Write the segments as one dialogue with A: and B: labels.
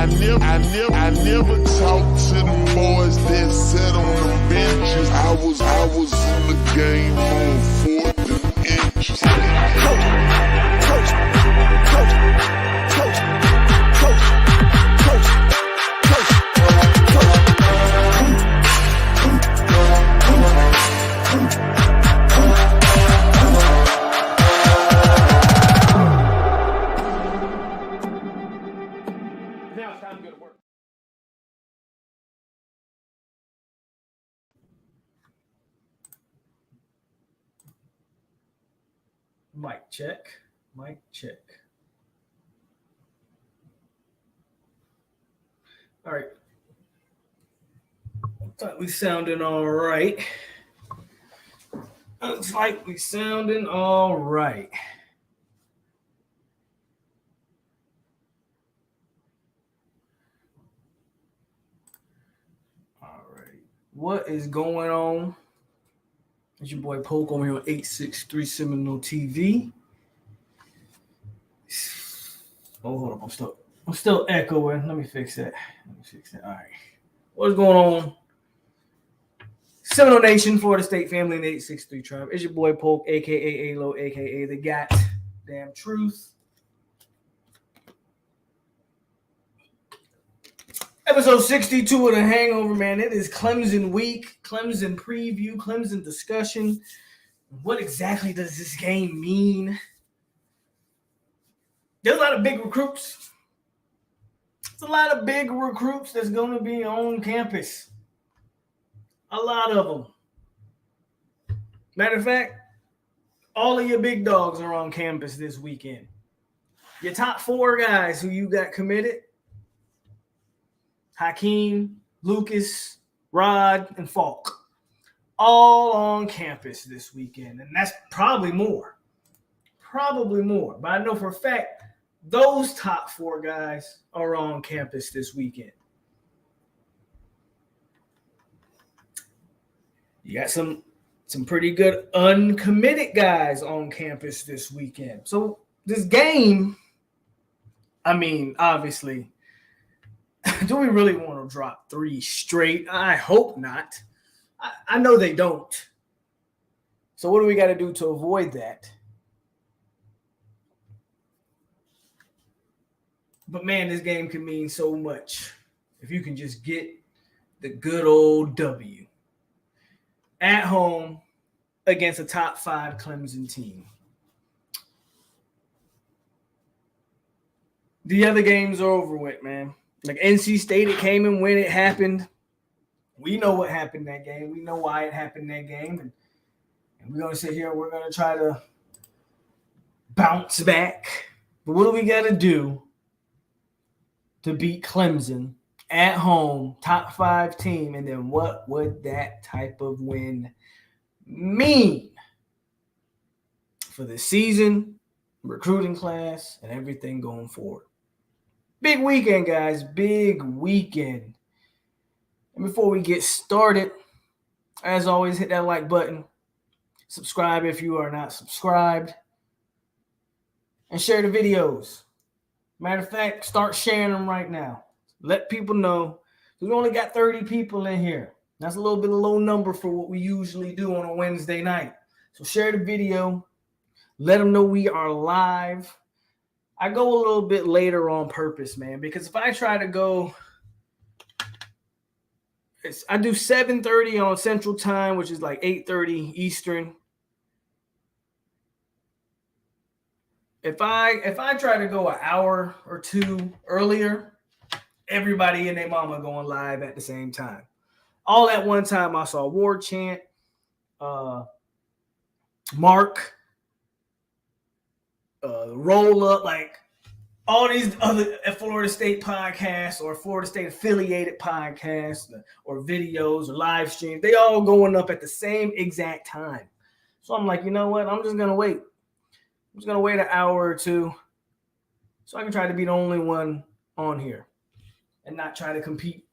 A: I never talked to them boys that sat on the benches. I was in the game on 4th and inches.
B: Mic check. All right. Thought we sounding all right. Looks like we sounding all right. All right. What is going on? It's your boy POLK over here on 863 Seminole TV. Oh, hold up. I'm still echoing. Let me fix that. All right. What's going on? Seminole Nation, Florida State family, and 863 tribe. It's your boy POLK, a.k.a. a.k.a. the goddamn truth. Episode 62 of The Hangover, man. It is Clemson week, Clemson preview, Clemson discussion. What exactly does this game mean? There's a lot of big recruits. It's a lot of big recruits that's going to be on campus. A lot of them. Matter of fact, all of your big dogs are on campus this weekend. Your top 4 guys who you got committed, Hakeem, Lucas, Rod, and POLK, all on campus this weekend. And that's probably more. But I know for a fact those top 4 guys are on campus this weekend. You got some pretty good uncommitted guys on campus this weekend. So this game, I mean, obviously, do we really want to drop 3 straight? I hope not. I know they don't. So what do we got to do to avoid that? But, man, this game can mean so much if you can just get the good old W at home against a top 5 Clemson team. The other games are over with, man. Like NC State, it came and when it happened. We know what happened that game. We know why it happened that game. And we're going to sit here and we're going to try to bounce back. But what do we got to do to beat Clemson at home, top 5 team? And then what would that type of win mean for the season, recruiting class, and everything going forward? Big weekend, guys. Big weekend. And before we get started, as always, hit that like button. Subscribe if you are not subscribed. And share the videos. Matter of fact, start sharing them right now. Let people know. We only got 30 people in here. That's a little bit of a low number for what we usually do on a Wednesday night. So share the video. Let them know we are live. I go a little bit later on purpose, man, because if I try to go, I do 7:30 on Central Time, which is like 8:30 Eastern. If I try to go an hour or 2 earlier, everybody and their mama going live at the same time. All at one time, I saw War Chant, Mark, Roll Up, like all these other Florida State podcasts or Florida State affiliated podcasts or videos or live streams. They all going up at the same exact time. So I'm like, you know what? I'm just going to wait. I'm just going to wait an hour or 2 so I can try to be the only one on here and not try to compete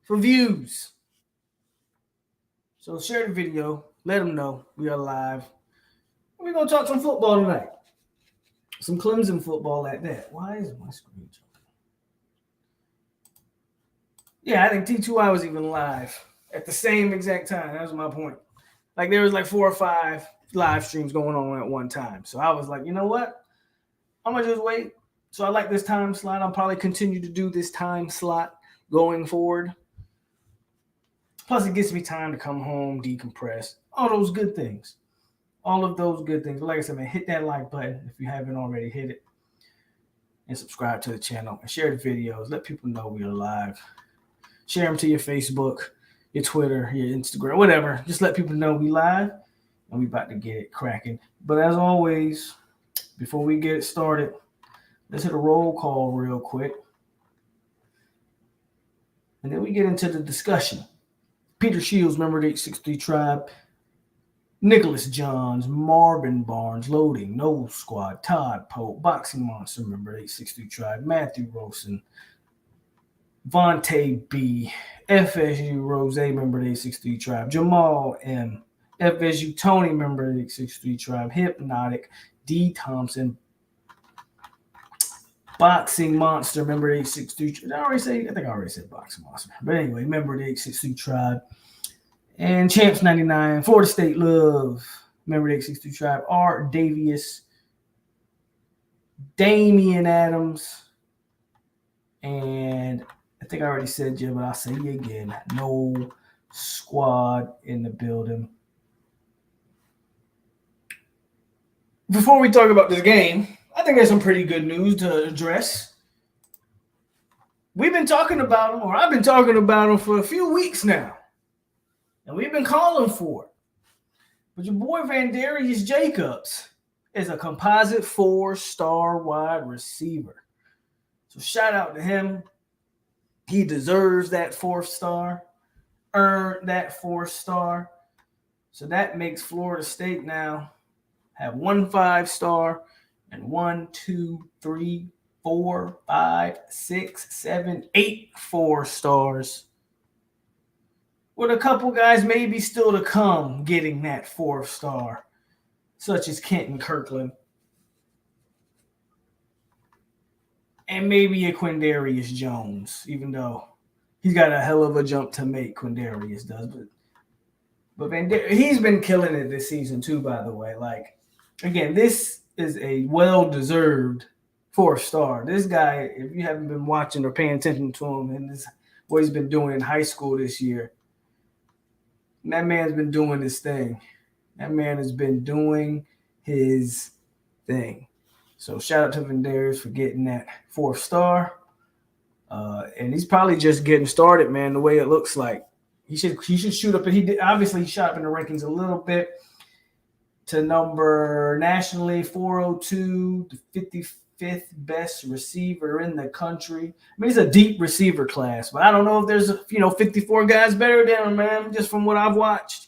B: for views. So share the video. Let them know we are live. We're going to talk some football tonight. Some Clemson football at that. Why is my screen jumping? Yeah, I think T2I was even live at the same exact time. That was my point. Like there was like 4 or 5 live streams going on at one time. So I was like, you know what? I'm gonna just wait. So I like this time slot. I'll probably continue to do this time slot going forward. Plus, it gives me time to come home, decompress, all those good things. All of those good things. But like I said, man, hit that like button if you haven't already hit it. And subscribe to the channel and share the videos. Let people know we're live. Share them to your Facebook, your Twitter, your Instagram, whatever. Just let people know we live and we about to get it cracking. But as always, before we get it started, let's hit a roll call real quick. And then we get into the discussion. Peter Shields, member of the 863 Tribe. Nicholas Johns, Marvin Barnes, Loading, No Squad, Todd Pope, Boxing Monster, member of the 863 Tribe. Matthew Rosen, Vontae B, FSU Rose, member of the 863 Tribe. Jamal M, FSU Tony, member of the 863 Tribe. Hypnotic, D Thompson, Boxing Monster, member of the 863 Tribe. Did I already say? I think I already said Boxing Monster. But anyway, member of the 863 Tribe. And Champs 99, Florida State Love, member of the 863 Tribe. Art Davius, Damian Adams, and I think I already said you, but I'll say you again. No Squad in the building. Before we talk about this game, I think there's some pretty good news to address. We've been talking about them, or I've been talking about them for a few weeks now. And we've been calling for it. But your boy Vandarius Jacobs is a composite 4-star wide receiver. So shout out to him. He deserves that 4th star, earned that 4th star. So that makes Florida State now have 1 5-star and 1, 2, 3, 4, 5, 6, 7, 8 4 stars. With a couple guys maybe still to come getting that 4th star, such as Kenton Kirkland. And maybe a Quindarius Jones, even though he's got a hell of a jump to make, Quindarius does. But he's been killing it this season too, by the way. Like, again, this is a well-deserved 4th star. This guy, if you haven't been watching or paying attention to him and this, what he's been doing in high school this year, that man's been doing his thing. That man has been doing his thing. So shout out to Vandarius for getting that 4th star. And he's probably just getting started, man, the way it looks like. He should shoot up. And he did, obviously, he shot up in the rankings a little bit to number nationally 402, the 55th best receiver in the country. I mean, it's a deep receiver class, but I don't know if there's 54 guys better than him, man. Just from what I've watched,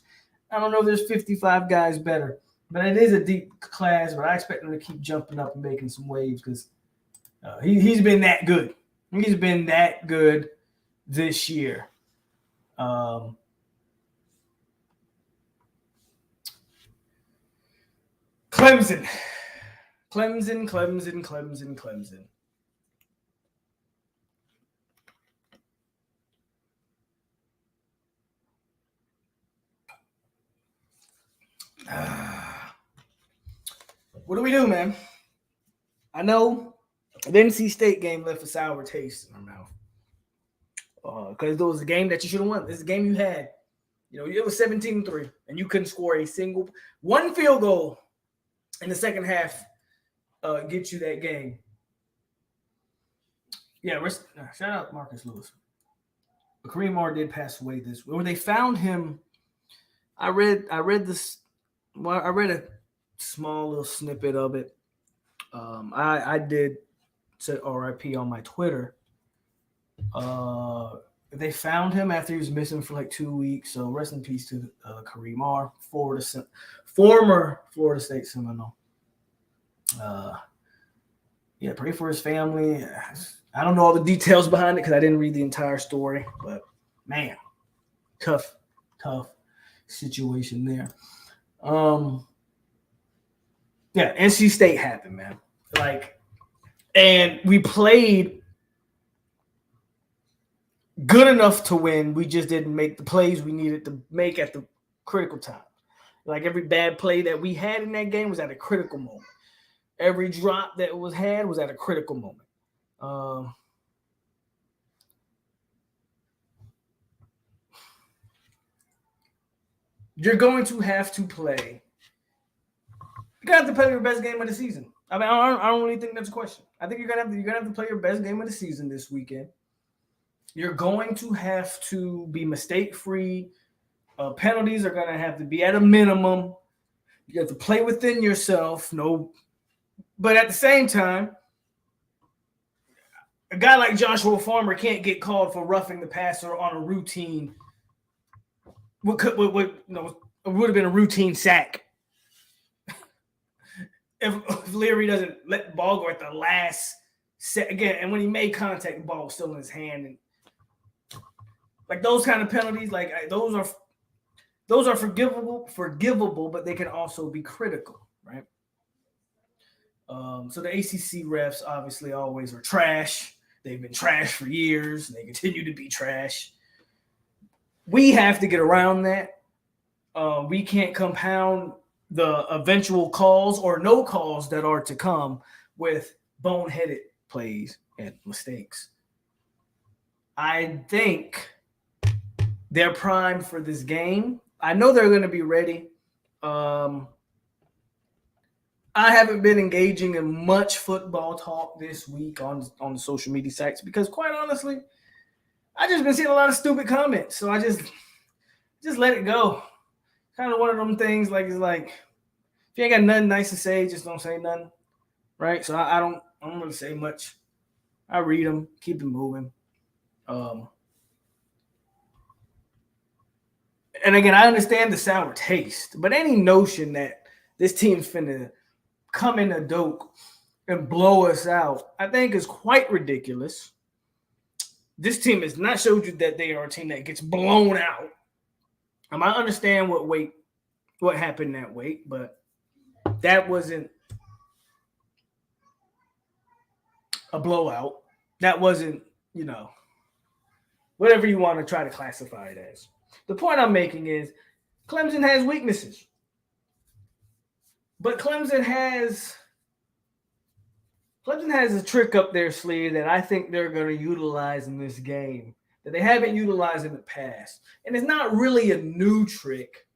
B: I don't know if there's 55 guys better. But it is a deep class, but I expect him to keep jumping up and making some waves because he's been that good. He's been that good this year. Clemson. What do we do, man? I know the NC State game left a sour taste in my mouth. Because it was a game that you should have won. This is a game you had. It was 17-3, and you couldn't score one field goal in the second half get you that game. Yeah, shout out Marcus Lewis. But Kareem Moore did pass away this week. When they found him, I read this. Well, I read a small little snippet of it. I did say RIP on my Twitter. They found him after he was missing for like 2 weeks. So rest in peace to Kareem Moore, former Florida State Seminole. Pray for his family. I don't know all the details behind it because I didn't read the entire story. But man, tough situation there. NC State happened, man. And we played good enough to win. We just didn't make the plays we needed to make at the critical time. Like every bad play that we had in that game was at a critical moment. Every drop that was had was at a critical moment. You're going to have to play. You're gonna have to play your best game of the season. I mean, I don't really think that's a question. I think you're gonna have to play your best game of the season this weekend. You're going to have to be mistake free. Penalties are gonna have to be at a minimum. You have to play within yourself. No, but at the same time, a guy like Joshua Farmer can't get called for roughing the passer on a routine. It would have been a routine sack if Leary doesn't let the ball go at the last set again. And when he made contact, the ball was still in his hand. And like those kind of penalties, like those are forgivable, but they can also be critical, right? So the ACC refs obviously always are trash. They've been trash for years. And they continue to be trash. We have to get around that. We can't compound the eventual calls or no calls that are to come with boneheaded plays and mistakes. I think they're primed for this game. I know they're going to be ready. I haven't been engaging in much football talk this week on the social media sites because, quite honestly, I just been seeing a lot of stupid comments. So I just let it go. Kind of one of them things like it's like if you ain't got nothing nice to say, just don't say nothing, right? So I don't really say much. I read them, keep it moving. And again, I understand the sour taste, but any notion that this team's finna come in a dope and blow us out, I think is quite ridiculous. This team has not showed you that they are a team that gets blown out. I understand what happened that week, but that wasn't a blowout. That wasn't, whatever you want to try to classify it as. The point I'm making is Clemson has weaknesses. But Clemson has a trick up their sleeve that I think they're going to utilize in this game that they haven't utilized in the past. And it's not really a new trick.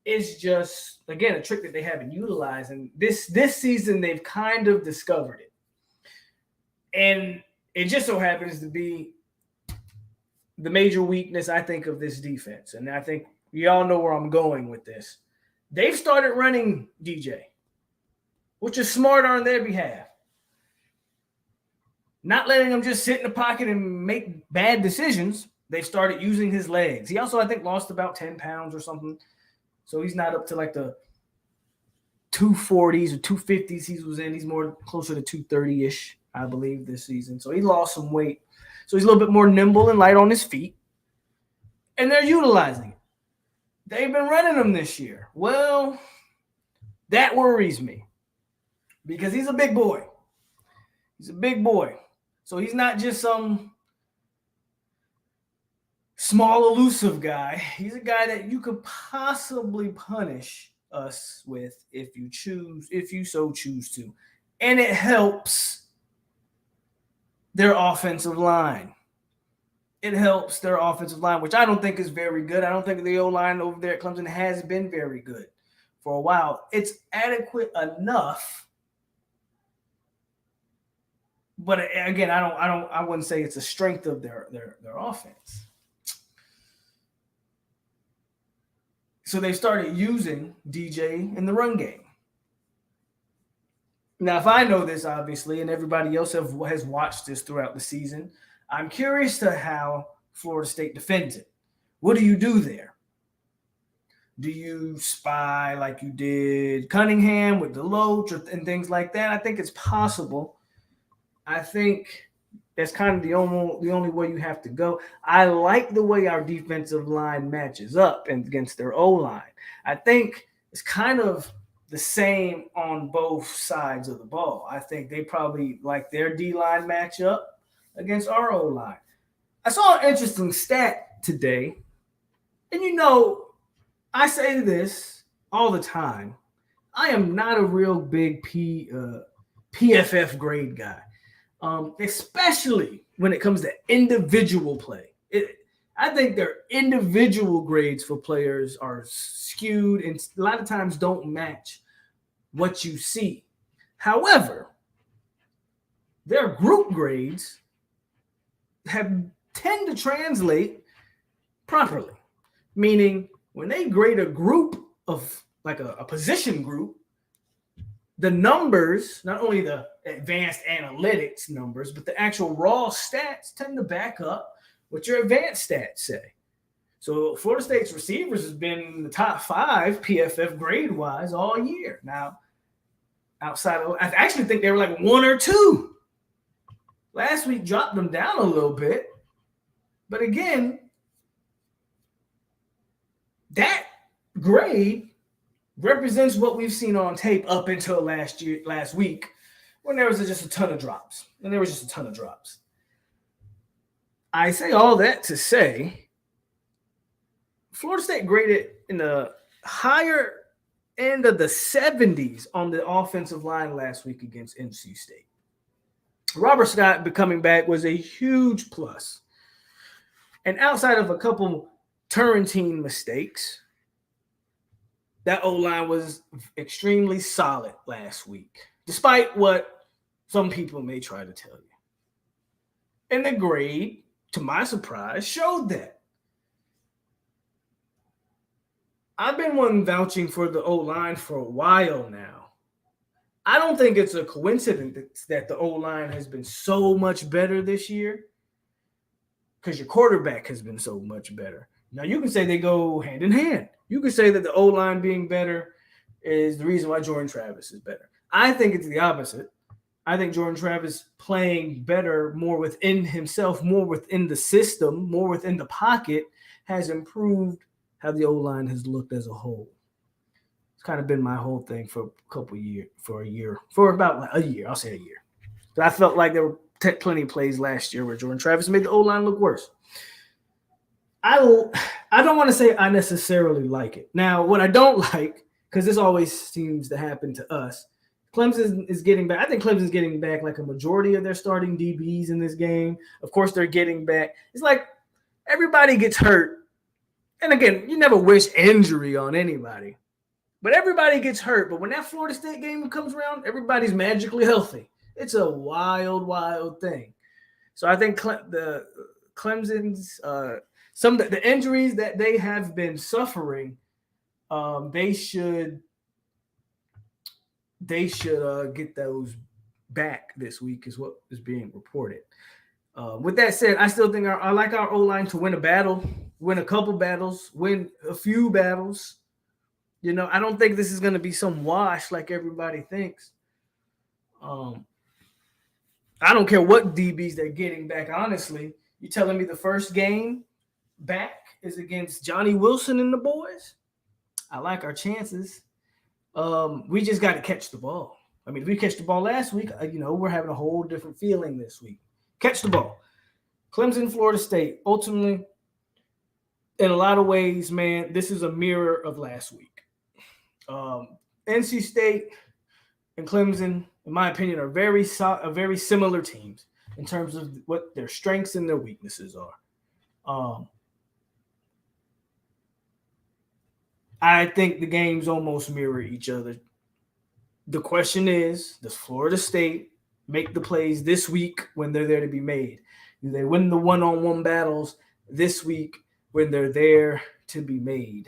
B: It's just, again, a trick that they haven't utilized. And this season, they've kind of discovered it. And it just so happens to be the major weakness, I think, of this defense. And I think y'all know where I'm going with this. They've started running DJ, which is smart on their behalf. Not letting him just sit in the pocket and make bad decisions. They've started using his legs. He also, I think, lost about 10 pounds or something. So he's not up to like the 240s or 250s he was in. He's more closer to 230-ish, I believe, this season. So he lost some weight. So he's a little bit more nimble and light on his feet. And they're utilizing it. They've been running him this year. Well, that worries me because he's a big boy. He's a big boy. So he's not just some small, elusive guy. He's a guy that you could possibly punish us with if you so choose to. And it helps their offensive line. It helps their offensive line, which I don't think is very good. I don't think the O-line over there at Clemson has been very good for a while. It's adequate enough. But again, I wouldn't say it's a strength of their offense. So they started using DJ in the run game. Now, if I know this, obviously, and everybody else has watched this throughout the season, I'm curious to how Florida State defends it. What do you do there? Do you spy like you did Cunningham with Deloach and things like that? I think it's possible. I think that's kind of the only way you have to go. I like the way our defensive line matches up against their O-line. I think it's kind of the same on both sides of the ball. I think they probably like their D-line matchup against our O-line. I saw an interesting stat today, and I say this all the time. I am not a real big PFF grade guy, especially when it comes to individual play. I think their individual grades for players are skewed and a lot of times don't match what you see. However, their group grades tend to translate properly, meaning when they grade a group of like a position group, the numbers, not only the advanced analytics numbers, but the actual raw stats tend to back up what your advanced stats say. So Florida State's receivers has been in the top 5 PFF grade wise all year. Now, outside of, I actually think they were like 1 or 2. Last week dropped them down a little bit. But again, that grade represents what we've seen on tape up until last week, when there was just a ton of drops. I say all that to say, Florida State graded in the higher end of the 70s on the offensive line last week against NC State. Robert Scott becoming back was a huge plus. And outside of a couple Turrentine mistakes, that O-line was extremely solid last week, despite what some people may try to tell you. And the grade, to my surprise, showed that. I've been one vouching for the O-line for a while now. I don't think it's a coincidence that the O-line has been so much better this year because your quarterback has been so much better. Now, you can say they go hand in hand. You could say that the O-line being better is the reason why Jordan Travis is better. I think it's the opposite. I think Jordan Travis playing better, more within himself, more within the system, more within the pocket, has improved how the O-line has looked as a whole. It's kind of been my whole thing for about a year. I'll say a year. But I felt like there were plenty of plays last year where Jordan Travis made the O-line look worse. I don't want to say I necessarily like it. Now, what I don't like, because this always seems to happen to us, Clemson is getting back. I think Clemson's getting back like a majority of their starting DBs in this game. Of course, they're getting back. It's like everybody gets hurt. And again, you never wish injury on anybody. But everybody gets hurt. But when that Florida State game comes around, everybody's magically healthy. It's a wild, wild thing. So I think the Clemson's some of the injuries that they have been suffering, they should get those back this week, is what is being reported. With that said, I still think I like our O-line to win a battle, win a couple battles, win a few battles. I don't think this is going to be some wash like everybody thinks. I don't care what DBs they're getting back, honestly. You telling me the first game back is against Johnny Wilson and the boys? I like our chances. We just got to catch the ball. I mean, if we catch the ball last week, we're having a whole different feeling this week. Catch the ball. Clemson, Florida State. Ultimately, in a lot of ways, man, this is a mirror of last week. NC State and Clemson, in my opinion, are very similar teams in terms of what their strengths and their weaknesses are. I think the games almost mirror each other. The question is, does Florida State make the plays this week when they're there to be made? Do they win the one-on-one battles this week when they're there to be made?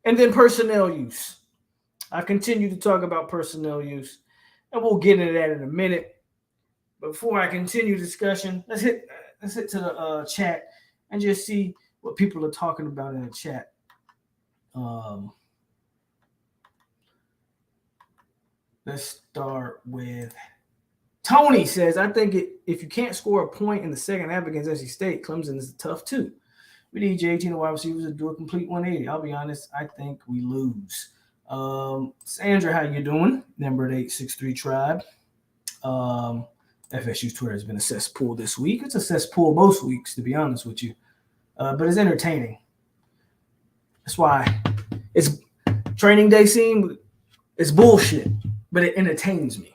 B: And then personnel use. I continue to talk about personnel use, and we'll get into that in a minute. Before I continue discussion, let's hit to the chat and just see what people are talking about in the chat. Let's start with Tony says, I think if you can't score a point in the second half against NC State, Clemson is tough too. We need JT and wide receivers to do a complete 180. I'll be honest, I think we lose. Sandra, how you doing? Number 863 Tribe. FSU's Twitter has been a cesspool this week. It's a cesspool most weeks, to be honest with you. But it's entertaining. That's why it's training day scene. It's bullshit, but it entertains me.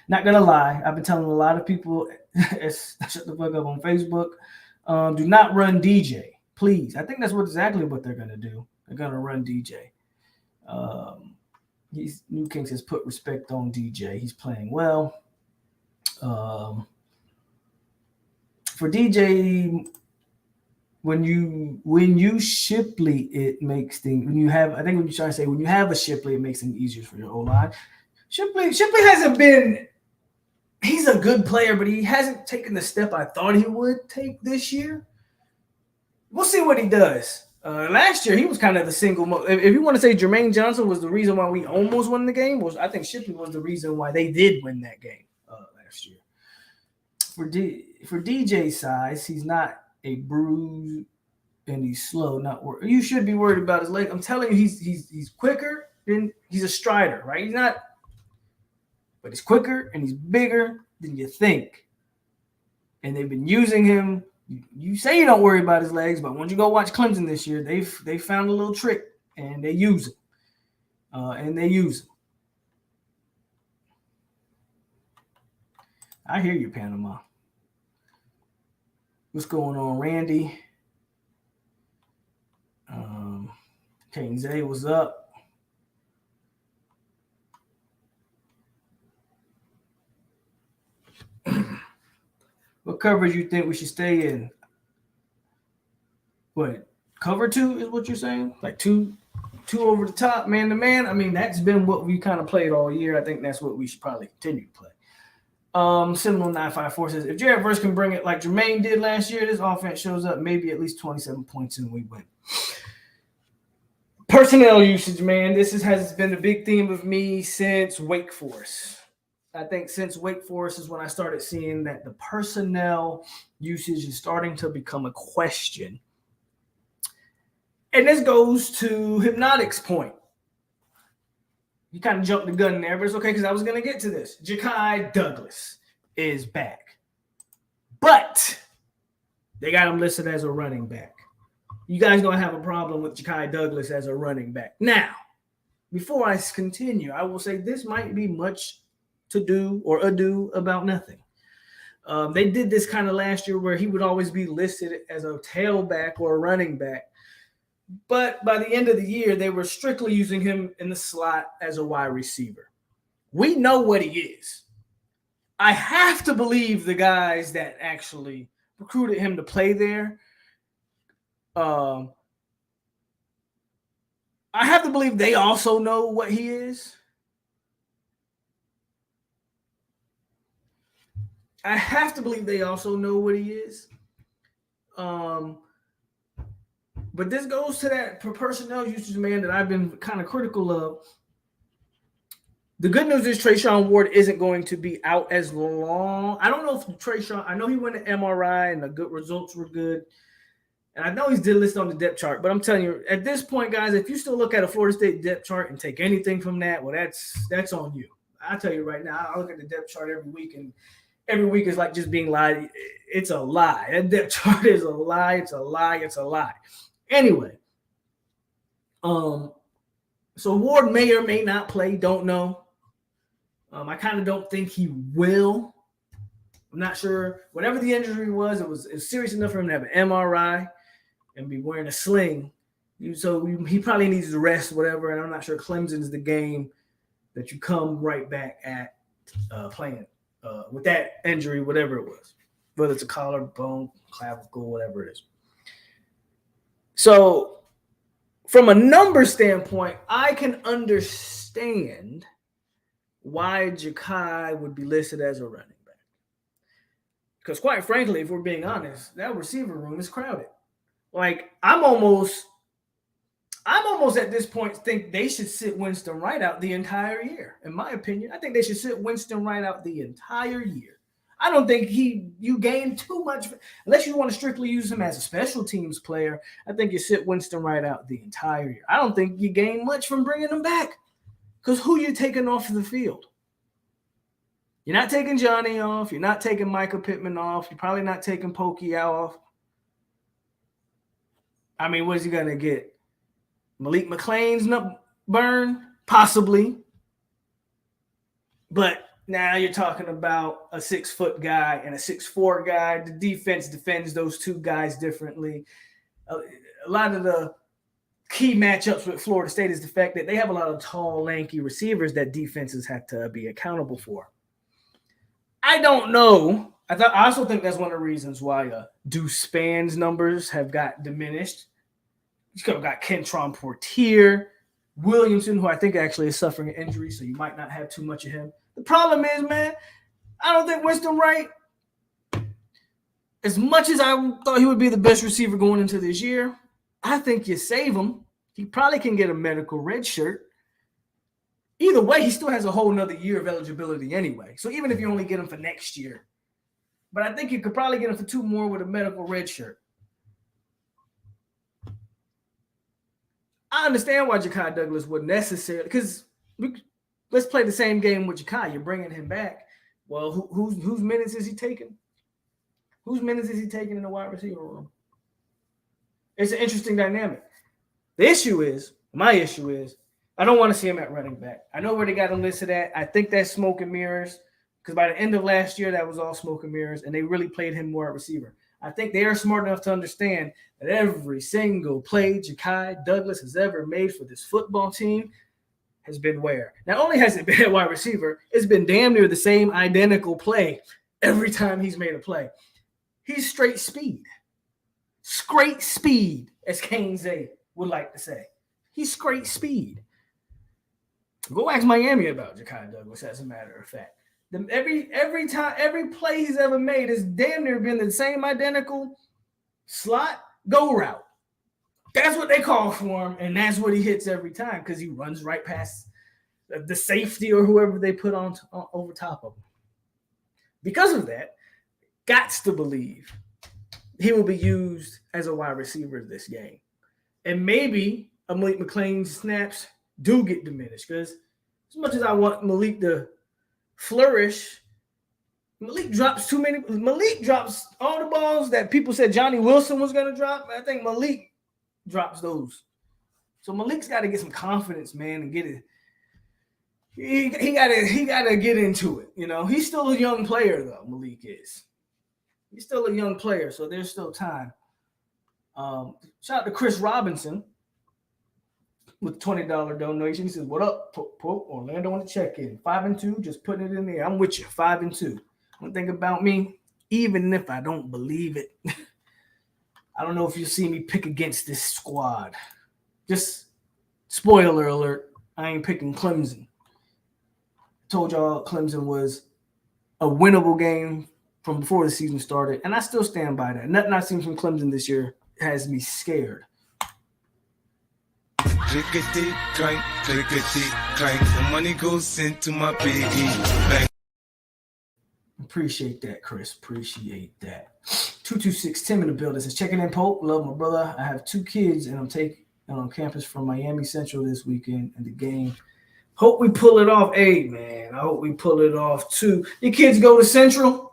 B: Not gonna lie, I've been telling a lot of people, shut the fuck up on Facebook. Do not run DJ, please. I think that's exactly what they're gonna do. They're gonna run DJ. New Kings has put respect on DJ. He's playing well. For DJ, when you Shipley, it makes things. When you have a Shipley, it makes things easier for your O-line. Shipley hasn't been. He's a good player, but he hasn't taken the step I thought he would take this year. We'll see what he does. Last year, he was kind of the single. If you want to say Jermaine Johnson was the reason why we almost won the game, I think Shipley was the reason why they did win that game last year. For DJ's size, he's not a bruise and he's slow. You should be worried about his leg. I'm telling you, he's quicker than he's a strider, right? He's not. But he's quicker and he's bigger than you think. And they've been using him. You say you don't worry about his legs, but once you go watch Clemson this year, they found a little trick and they use him. I hear you, Panama. What's going on, Randy? Kane Zay, what's up? What coverage you think we should stay in? What, cover 2 is what you're saying? Like two over the top, man to man? I mean, that's been what we kind of played all year. I think that's what we should probably continue to play. Seminole 954 says, if Jared Verse can bring it like Jermaine did last year, this offense shows up maybe at least 27 points and we win. Personnel usage, man. This has been a big theme of me since Wake Forest. I think since Wake Forest is when I started seeing that the personnel usage is starting to become a question. And this goes to Hypnotic's point. You kind of jumped the gun there, but it's okay because I was going to get to this. Ja'Kai Douglas is back. But they got him listed as a running back. You guys don't have a problem with Ja'Kai Douglas as a running back. Now, before I continue, I will say this might be much to do or ado about nothing. They did this kind of last year where he would always be listed as a tailback or a running back. But by the end of the year, they were strictly using him in the slot as a wide receiver. We know what he is. I have to believe the guys that actually recruited him to play there. I have to believe they also know what he is. I have to believe they also know what he is. But this goes to that personnel usage, man, that I've been kind of critical of. The good news is Trayshawn Ward isn't going to be out as long. I don't know if Trayshawn, I know he went to MRI and the good results were good. And I know he's listed on the depth chart, but I'm telling you, at this point, guys, if you still look at a Florida State depth chart and take anything from that, well, that's on you. I'll tell you right now, I look at the depth chart every week, and every week is like just being lied. It's a lie. That depth chart is a lie. It's a lie. It's a lie. Anyway, so Ward may or may not play. Don't know. I kind of don't think he will. I'm not sure. Whatever the injury was, it was serious enough for him to have an MRI and be wearing a sling. So he probably needs to rest, whatever. And I'm not sure Clemson's the game that you come right back at playing with that injury, whatever it was, whether it's a collarbone, clavicle, whatever it is. So from a number standpoint, I can understand why Ja'Kai would be listed as a running back. Because quite frankly, if we're being honest, that receiver room is crowded. Like, I'm almost at this point think they should sit Winston Wright out the entire year. In my opinion, I think they should sit Winston Wright out the entire year. I don't think you gain too much unless you want to strictly use him as a special teams player. I think you sit Winston Wright out the entire year. I don't think you gain much from bringing him back because who you taking off the field? You're not taking Johnny off. You're not taking Michael Pittman off. You're probably not taking Pokey off. I mean, what is he going to get? Malik McClain's burn? Possibly. But now you're talking about a 6-foot guy and a 6'4" guy. The defense defends those two guys differently. A lot of the key matchups with Florida State is the fact that they have a lot of tall, lanky receivers that defenses have to be accountable for. I don't know. I also think that's one of the reasons why Deuce Span's numbers have got diminished. You could have got Kentron Portier, Williamson, who I think actually is suffering an injury, so you might not have too much of him. The problem is, man, I don't think Winston Wright, as much as I thought he would be the best receiver going into this year, I think you save him. He probably can get a medical red shirt. Either way, he still has a whole nother year of eligibility anyway. So even if you only get him for next year. But I think you could probably get him for 2 more with a medical red shirt. I understand why Ja'Kai Douglas would necessarily, because let's play the same game with Ja'Kai. You're bringing him back. Well, whose minutes is he taking? Whose minutes is he taking in the wide receiver room? It's an interesting dynamic. My issue is, I don't want to see him at running back. I know where they got him listed at. I think that's smoke and mirrors, because by the end of last year, that was all smoke and mirrors, and they really played him more at receiver. I think they are smart enough to understand that every single play Ja'Kai Douglas has ever made for this football team has been where? Not only has it been at wide receiver, it's been damn near the same identical play every time he's made a play. He's straight speed. Straight speed, as Kane Zay would like to say. He's straight speed. Go ask Miami about Ja'Kai Douglas, as a matter of fact. Every time, every play he's ever made has damn near been the same identical slot go route. That's what they call for him, and that's what he hits every time because he runs right past the safety or whoever they put on over top of him. Because of that, gots to believe he will be used as a wide receiver this game. And maybe a Malik McClain's snaps do get diminished because as much as I want Malik to flourish, Malik drops all the balls that people said Johnny Wilson was going to drop. I think Malik drops those. So Malik's got to get some confidence, man, and get it. He got to get into it. You know, he's still a young player, though. Malik is. He's still a young player, so there's still time. Shout out to Chris Robinson with $20 donation. He says, "What up, Pope? Orlando on the check-in. 5-2, just putting it in there. I'm with you, 5-2. One thing about me, even if I don't believe it, I don't know if you see me pick against this squad. Just spoiler alert, I ain't picking Clemson. I told y'all Clemson was a winnable game from before the season started, and I still stand by that. Nothing I've seen from Clemson this year has me scared.
C: Clickety clank, clickety clank. The money goes into my piggy bank.
B: Appreciate that, Chris. Appreciate that. 226 Tim in the building says, checking in, Pope. Love my brother. I have 2 kids, and I'm taking on campus from Miami Central this weekend in the game. Hope we pull it off. Hey, man, I hope we pull it off, too. Your kids go to Central?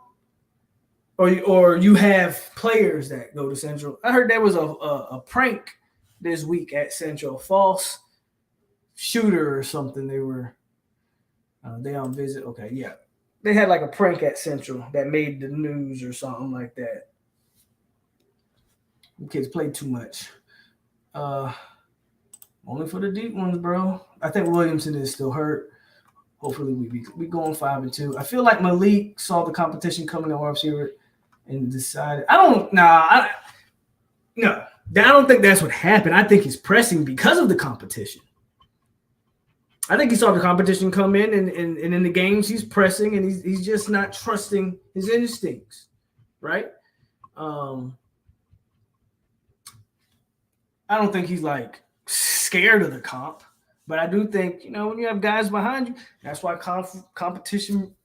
B: Or you have players that go to Central? I heard there was a prank this week at Central. False shooter or something. They were they on visit. Okay, yeah. They had like a prank at Central that made the news or something like that. The kids played too much. Only for the deep ones, bro. I think Williamson is still hurt. Hopefully we going 5-2. I feel like Malik saw the competition coming at wide receiver and decided. I don't think that's what happened. I think he's pressing because of the competition. I think he saw the competition come in, and in the games he's pressing, and he's just not trusting his instincts, right? I don't think he's like scared of the comp, but I do think, when you have guys behind you, that's why competition,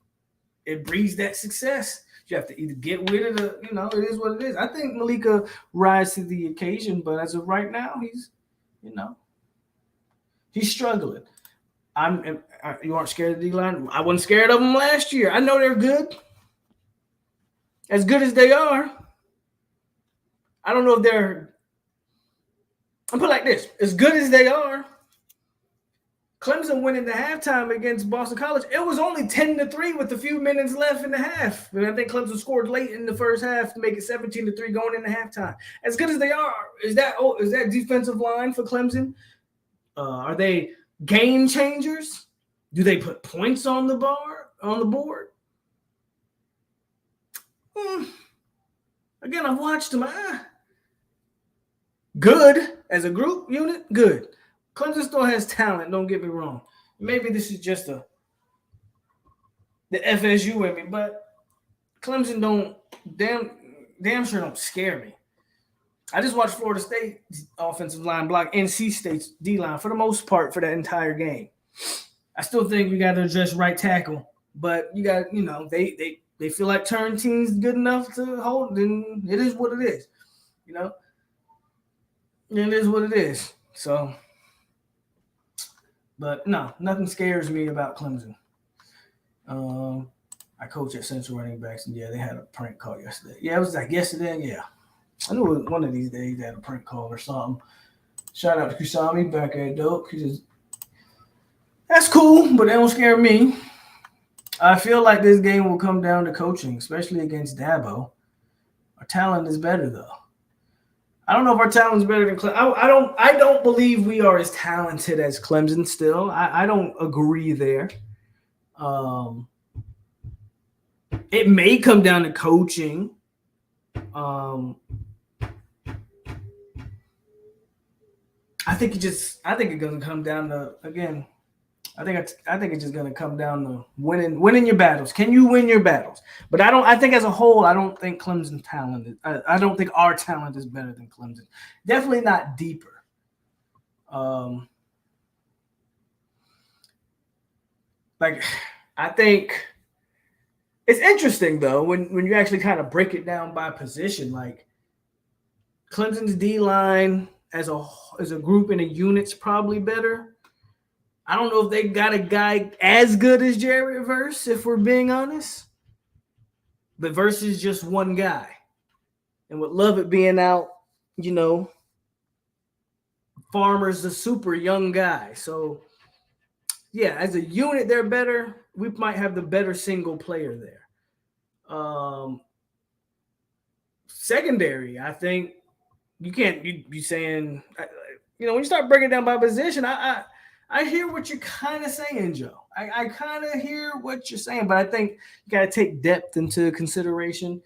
B: it breeds that success. You have to either get with it or, it is what it is. I think Malika rise to the occasion, but as of right now, he's struggling. You aren't scared of the D-line? I wasn't scared of them last year. I know they're good. As good as they are. I don't know if they're – I'll put it like this. As good as they are, Clemson went into halftime against Boston College. It was only 10-3 with a few minutes left in the half. And I think Clemson scored late in the first half to make it 17-3 going into halftime. As good as they are, is that defensive line for Clemson? Are they game changers? Do they put points on the board? Again, I've watched them. Good as a group unit, good. Clemson still has talent, don't get me wrong. Maybe this is just the FSU in me, but Clemson don't damn sure don't scare me. I just watched Florida State's offensive line block NC State's D-line for the most part for that entire game. I still think you got to address right tackle, but you got, they feel like Turrentine's good enough to hold, and it is what it is, It is what it is. So, but no, nothing scares me about Clemson. I coach at Central Running Backs, and they had a prank call yesterday. Yeah, it was like yesterday. Yeah, I knew it was one of these days they had a prank call or something. Shout out to Kusami back at Dope. That's cool, but they don't scare me. I feel like this game will come down to coaching, especially against Dabo. Our talent is better, though. I don't know if our talent is better than Clemson. I don't believe we are as talented as Clemson still. I don't agree there. It may come down to coaching. I think it's going to come down to, again, I think it's just going to come down to winning your battles. Can you win your battles? But I think as a whole, I don't think Clemson's talented. I don't think our talent is better than Clemson. Definitely not deeper. I think it's interesting though when you actually kind of break it down by position. Like Clemson's D-line as a group and a unit's probably better. I don't know if they got a guy as good as Jared Verse, if we're being honest. But Verse is just one guy. And with Lovett being out, Farmer's a super young guy. So, yeah, as a unit, they're better. We might have the better single player there. Secondary, I think you can't be saying, when you start breaking it down by position, I hear what you're kind of saying, Joe. I kind of hear what you're saying, but I think you got to take depth into consideration.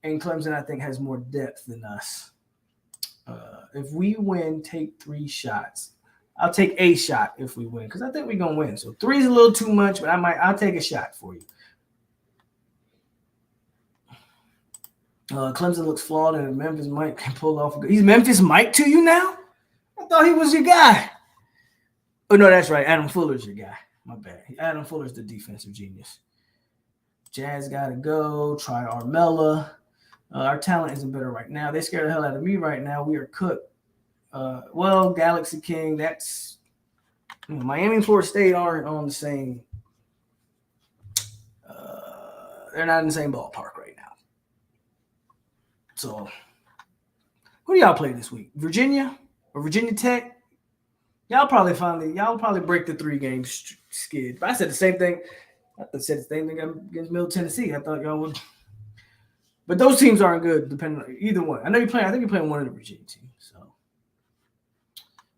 B: And Clemson, I think, has more depth than us. If we win, take 3 shots. I'll take a shot if we win because I think we're going to win. So 3 is a little too much, but I'll take a shot for you. Clemson looks flawed, and Memphis Mike can pull off. He's Memphis Mike to you now? I thought he was your guy. Oh, no, that's right. Adam Fuller's your guy. My bad. Adam Fuller's the defensive genius. Jazz got to go. Try Armella. Our talent isn't better right now. They scare the hell out of me right now. We are cooked. Galaxy King, that's Miami and Florida State aren't on the same. They're not in the same ballpark right now. So, who do y'all play this week? Virginia or Virginia Tech? Y'all probably break the 3-game skid. But I said the same thing. I said the same thing against Middle Tennessee. I thought y'all would. But those teams aren't good, depending on either one. I think you're playing one of the Virginia teams. So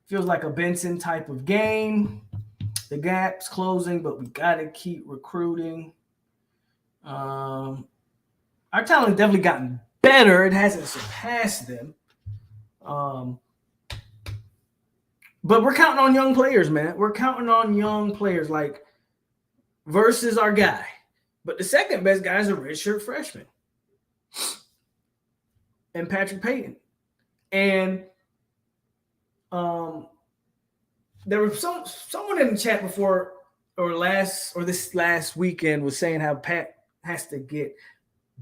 B: feels like a Benson type of game. The gap's closing, but we gotta keep recruiting. Our talent has definitely gotten better. It hasn't surpassed them. But we're counting on young players, man. We're counting on young players like versus our guy. But the second best guy is a redshirt freshman. And Patrick Payton. And there was someone in the chat before this last weekend was saying how Pat has to get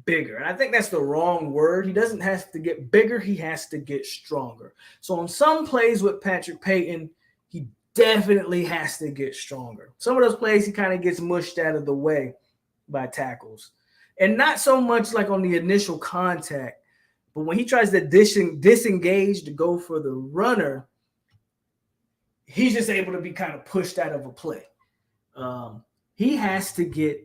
B: bigger. And I think that's the wrong word. He doesn't have to get bigger. He has to get stronger. So on some plays with Patrick Payton, he definitely has to get stronger. Some of those plays, he kind of gets mushed out of the way by tackles. And not so much like on the initial contact, but when he tries to disengage to go for the runner, he's just able to be kind of pushed out of a play. He has to get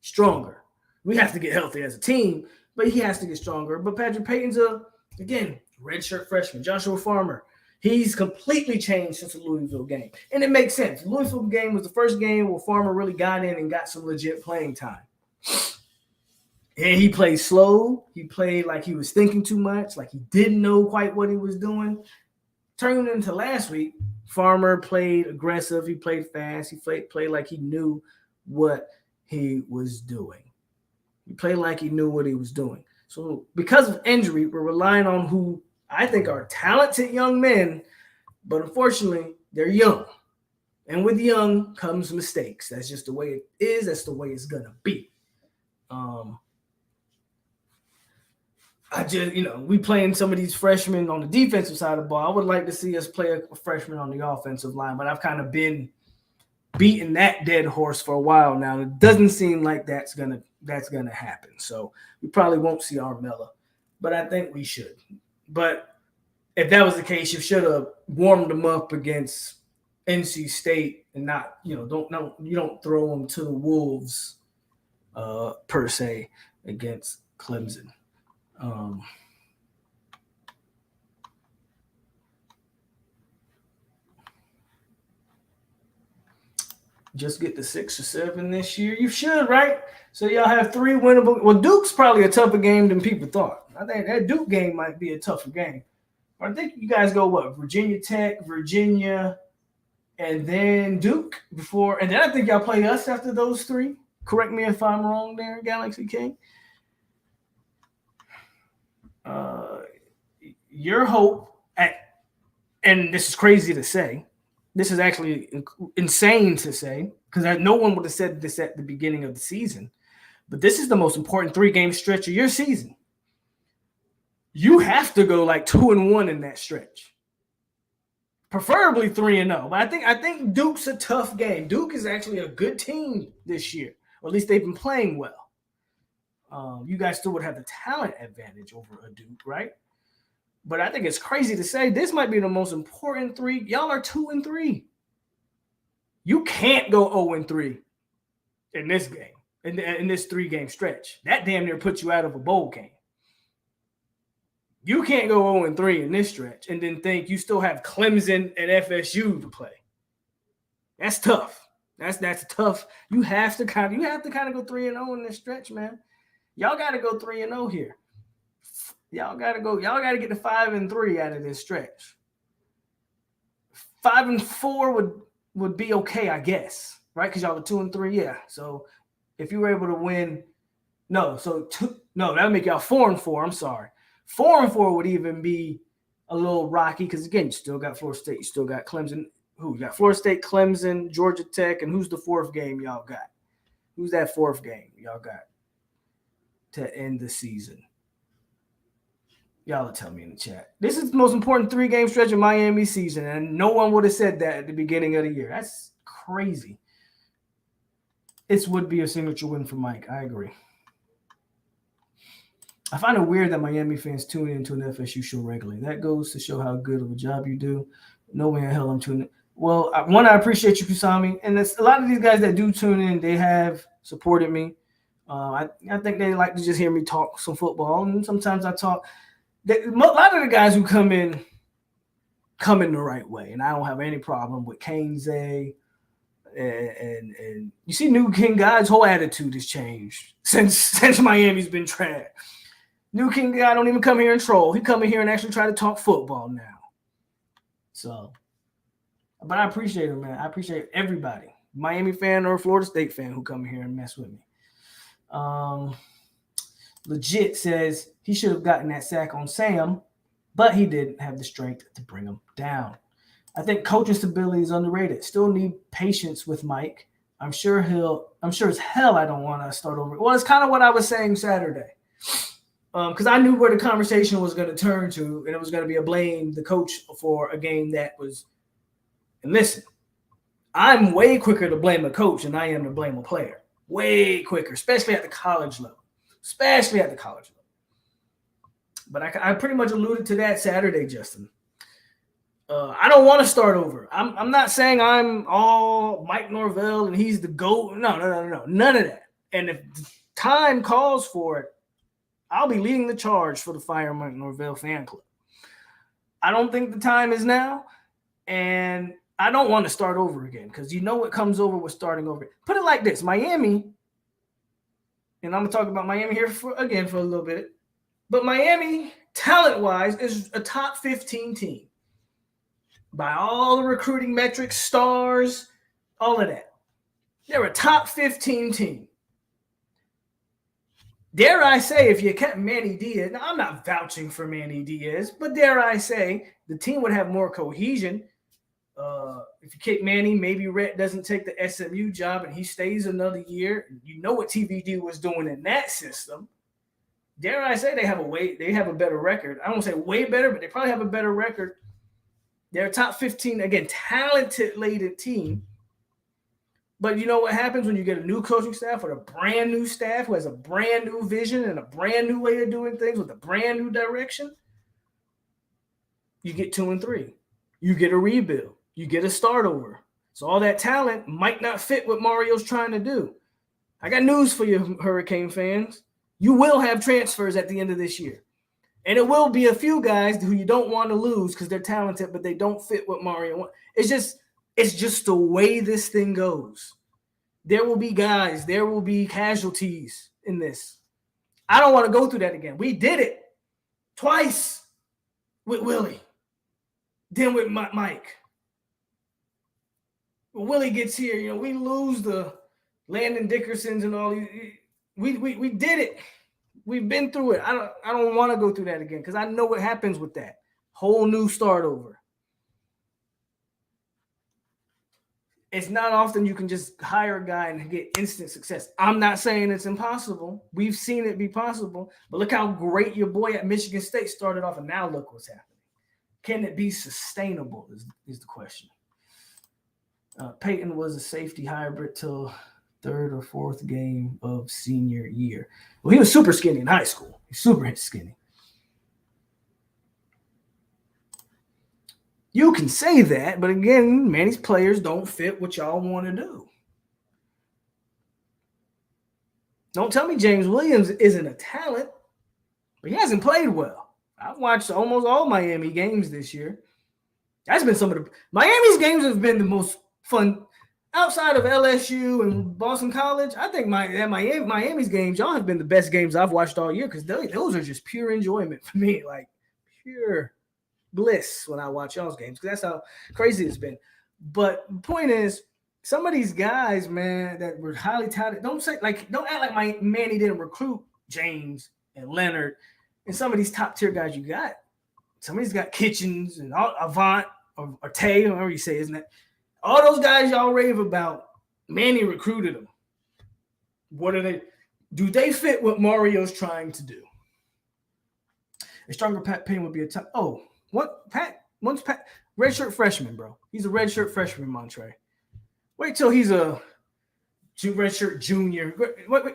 B: stronger. We have to get healthy as a team, but he has to get stronger. But Patrick Payton's again, redshirt freshman. Joshua Farmer, he's completely changed since the Louisville game. And it makes sense. The Louisville game was the first game where Farmer really got in and got some legit playing time. And he played slow. He played like he was thinking too much, like he didn't know quite what he was doing. Turning into last week, Farmer played aggressive. He played fast. He played like he knew what he was doing. He played like he knew what he was doing. So because of injury, we're relying on who I think are talented young men, but unfortunately, they're young. And with young comes mistakes. That's just the way it is. That's the way it's going to be. We playing some of these freshmen on the defensive side of the ball. I would like to see us play a freshman on the offensive line, but I've kind of been beating that dead horse for a while now. It doesn't seem like that's gonna happen. So we probably won't see Armella, but I think we should. But if that was the case, you should have warmed them up against NC State and not, you don't throw them to the wolves per se against Clemson. Just get to 6 or 7 this year. You should, right? So y'all have 3 winnable. Well, Duke's probably a tougher game than people thought. I think that Duke game might be a tougher game. I think you guys go what? Virginia Tech, Virginia, and then Duke before, and then I think y'all play us after those 3. Correct me if I'm wrong there, Galaxy King. Your hope and this is crazy to say. This is actually insane to say because no one would have said this at the beginning of the season. But this is the most important 3-game stretch of your season. You have to go like 2-1 in that stretch, preferably 3-0. But I think Duke's a tough game. Duke is actually a good team this year, or at least they've been playing well. You guys still would have the talent advantage over a Duke, right? But I think it's crazy to say this might be the most important 3. Y'all are 2-3. You can't go 0-3 in this game, in this 3-game stretch. That damn near puts you out of a bowl game. You can't go 0-3 in this stretch and then think you still have Clemson and FSU to play. That's tough. That's tough. You have to kind of go 3-0 in this stretch, man. Y'all got to go 3-0 here. Y'all got to get to 5-3 out of this stretch. 5-4 would be okay, I guess, right? Because y'all are 2-3, yeah. So if you were able to win, that would make y'all 4-4. I'm sorry, 4-4 would even be a little rocky because again, you still got Florida State, you still got Clemson. You got Florida State, Clemson, Georgia Tech, and who's the 4th game y'all got? Who's that 4th game y'all got to end the season? Y'all will tell me in the chat. This is the most important 3-game stretch of Miami season, and no one would have said that at the beginning of the year. That's crazy. This would be a signature win for Mike. I agree. I find it weird that Miami fans tune into an FSU show regularly. That goes to show how good of a job you do. No way in hell I'm tuning in. Well, I appreciate you, Kusami. And a lot of these guys that do tune in, they have supported me. I think they like to just hear me talk some football, and sometimes I talk. A lot of the guys who come in the right way, and I don't have any problem with Kainze and you see New King Guy's whole attitude has changed since Miami's been trash. New King Guy don't even come here and troll. He come in here and actually try to talk football now. So, but I appreciate it, man. I appreciate everybody, Miami fan or Florida State fan, who come in here and mess with me. Legit says he should have gotten that sack on Sam, but he didn't have the strength to bring him down. I think coaching stability is underrated. Still need patience with Mike. I'm sure as hell I don't want to start over. Well, it's kind of what I was saying Saturday. Because I knew where the conversation was going to turn to, and it was going to be a blame the coach for a game that was And listen, I'm way quicker to blame a coach than I am to blame a player. Way quicker, especially at the college level. But I pretty much alluded to that Saturday, Justin. I don't want to start over. I'm not saying I'm all Mike Norvell and he's the GOAT. No. None of that. And if time calls for it, I'll be leading the charge for the Fire Mike Norvell fan club. I don't think the time is now, and I don't want to start over again because you know what comes over with starting over. Put it like this, Miami, and I'm going to talk about Miami here for a little bit, but Miami, talent-wise, is a top 15 team by all the recruiting metrics, stars, all of that. They're a top 15 team. Dare I say, if you kept Manny Diaz, now I'm not vouching for Manny Diaz, but dare I say, the team would have more cohesion. If you keep Manny, maybe Rhett doesn't take the SMU job and he stays another year. You know what TVD was doing in that system. Dare I say they have a better record. I don't say way better, but they probably have a better record. They're a top 15, again, talented team. But you know what happens when you get a new coaching staff or a brand new staff who has a brand new vision and a brand new way of doing things with a brand new direction? You get 2-3. You get a rebuild. You get a start over. So all that talent might not fit what Mario's trying to do. I got news for you, Hurricane fans. You will have transfers at the end of this year. And it will be a few guys who you don't want to lose because they're talented, but they don't fit what Mario wants. It's just the way this thing goes. There will be guys, there will be casualties in this. I don't want to go through that again. We did it twice with Willie, then with Mike. When Willie gets here, we lose the Landon Dickersons and all these. We did it. We've been through it. I don't want to go through that again because I know what happens with that. Whole new start over. It's not often you can just hire a guy and get instant success. I'm not saying it's impossible. We've seen it be possible. But look how great your boy at Michigan State started off, and now look what's happening. Can it be sustainable is the question. Peyton was a safety hybrid till third or fourth game of senior year. Well, he was super skinny in high school. He's super skinny. You can say that, but again, Manny's players don't fit what y'all want to do. Don't tell me James Williams isn't a talent, but he hasn't played well. I've watched almost all Miami games this year. That's been some of the – Miami's games have been the most fun outside of LSU and Boston College. I think Miami's games, y'all have been the best games I've watched all year because those are just pure enjoyment for me, like pure bliss when I watch y'all's games because that's how crazy it's been. But the point is, some of these guys, man, that were highly touted, don't act like Manny didn't recruit James and Leonard and some of these top tier guys you got. Somebody's got Kitchens and Avant or Tay, whatever you say, isn't it? All those guys y'all rave about, Manny recruited them. What are they? Do they fit what Mario's trying to do? A stronger Pat Payne would be a tough. Oh, what Pat? Once Pat, redshirt freshman, bro. He's a redshirt freshman, Montre. Wait till he's a redshirt junior.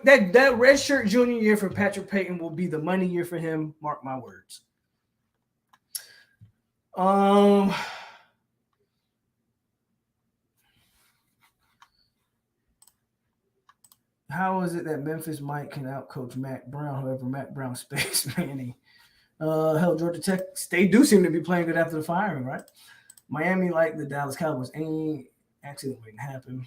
B: That redshirt junior year for Patrick Payton will be the money year for him. Mark my words. How is it that Memphis Mike can outcoach Matt Brown? However, Matt Brown space Manny. Hell, Georgia Tech, they do seem to be playing good after the firing, right? Miami, like the Dallas Cowboys, any accident wouldn't happen.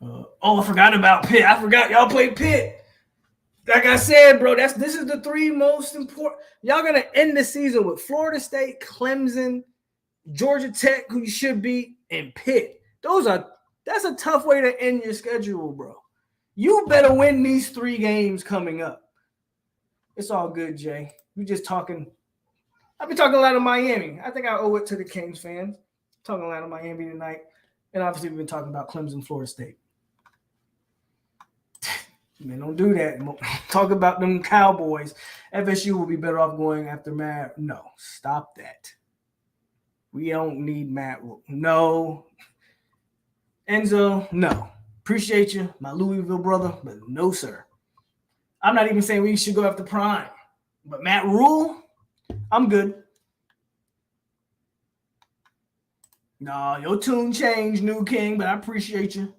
B: I forgot about Pitt. I forgot y'all played Pitt. Like I said, bro, this is the three most important. Y'all gonna end the season with Florida State, Clemson, Georgia Tech, who you should beat, and Pitt. That's a tough way to end your schedule, bro. You better win these 3 games coming up. It's all good, Jay. We just talking. I've been talking a lot of Miami. I think I owe it to the Kings fans. Talking a lot of Miami tonight. And obviously we've been talking about Clemson, Florida State. Man, don't do that. Talk about them Cowboys. FSU will be better off going after Matt. No, stop that. We don't need Matt Rule. No. Enzo, no. Appreciate you, my Louisville brother, but no, sir. I'm not even saying we should go after Prime. But Matt Rule, I'm good. No, your tune changed, New King, but I appreciate you.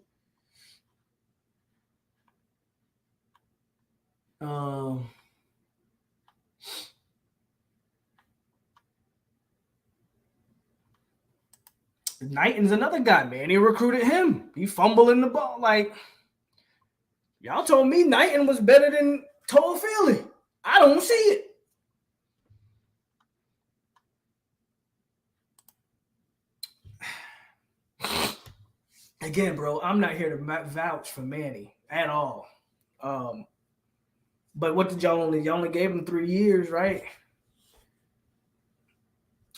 B: Knighton's another guy, man. He recruited him. He fumbling the ball. Like, y'all told me Knighton was better than Toafili. I don't see it. Again, bro, I'm not here to vouch for Manny at all. But what did y'all only gave him 3 years, right?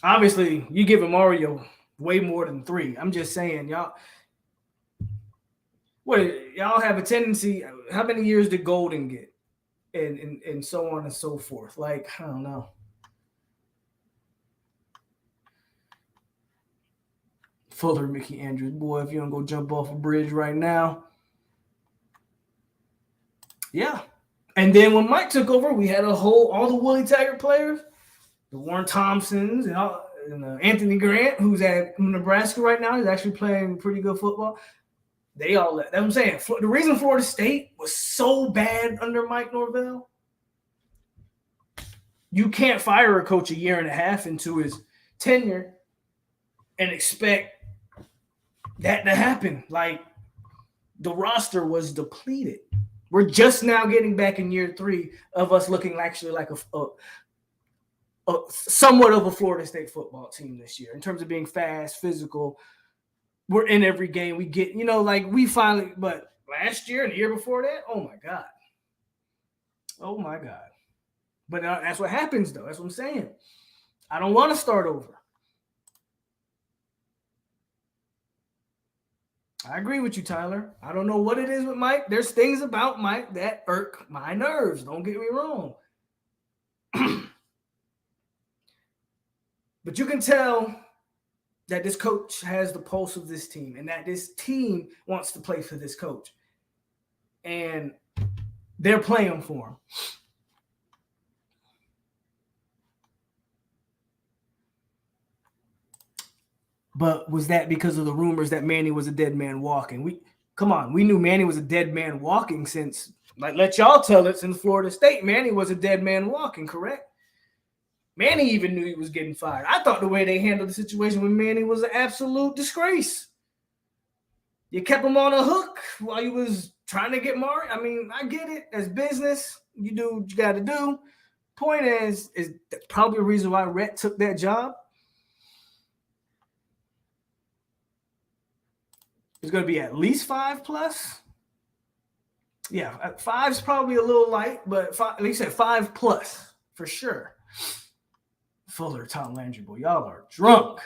B: Obviously, you giving Mario way more than 3. I'm just saying, y'all have a tendency. How many years did Golden get? And so on and so forth. Like, I don't know. Fuller, Mickey Andrews. Boy, if you don't go jump off a bridge right now. Yeah. And then when Mike took over, we had all the Willie Taggart players, the Warren Thompsons, and Anthony Grant, who's at Nebraska right now. He's actually playing pretty good football. They all left. That's what I'm saying. The reason Florida State was so bad under Mike Norvell, you can't fire a coach a year and a half into his tenure and expect that to happen. Like, the roster was depleted. We're just now getting back in year 3 of us looking actually like a somewhat of a Florida State football team this year in terms of being fast, physical. We're in every game we get, we finally, but last year and the year before that, oh my God. Oh my God. But that's what happens though. That's what I'm saying. I don't want to start over. I agree with you, Tyler. I don't know what it is with Mike. There's things about Mike that irk my nerves. Don't get me wrong. But you can tell that this coach has the pulse of this team and that this team wants to play for this coach. And they're playing for him. But was that because of the rumors that Manny was a dead man walking? We knew Manny was a dead man walking since, let y'all tell it, since Florida State. Manny was a dead man walking, correct? Manny even knew he was getting fired. I thought the way they handled the situation with Manny was an absolute disgrace. You kept him on a hook while you was trying to get Mario. I mean, I get it. As business, you do what you got to do. Point is probably the reason why Rhett took that job. It's going to be at least 5+. Yeah, 5's probably a little light, but at least at 5+ for sure. Fuller, Tom Landry, boy, y'all are drunk.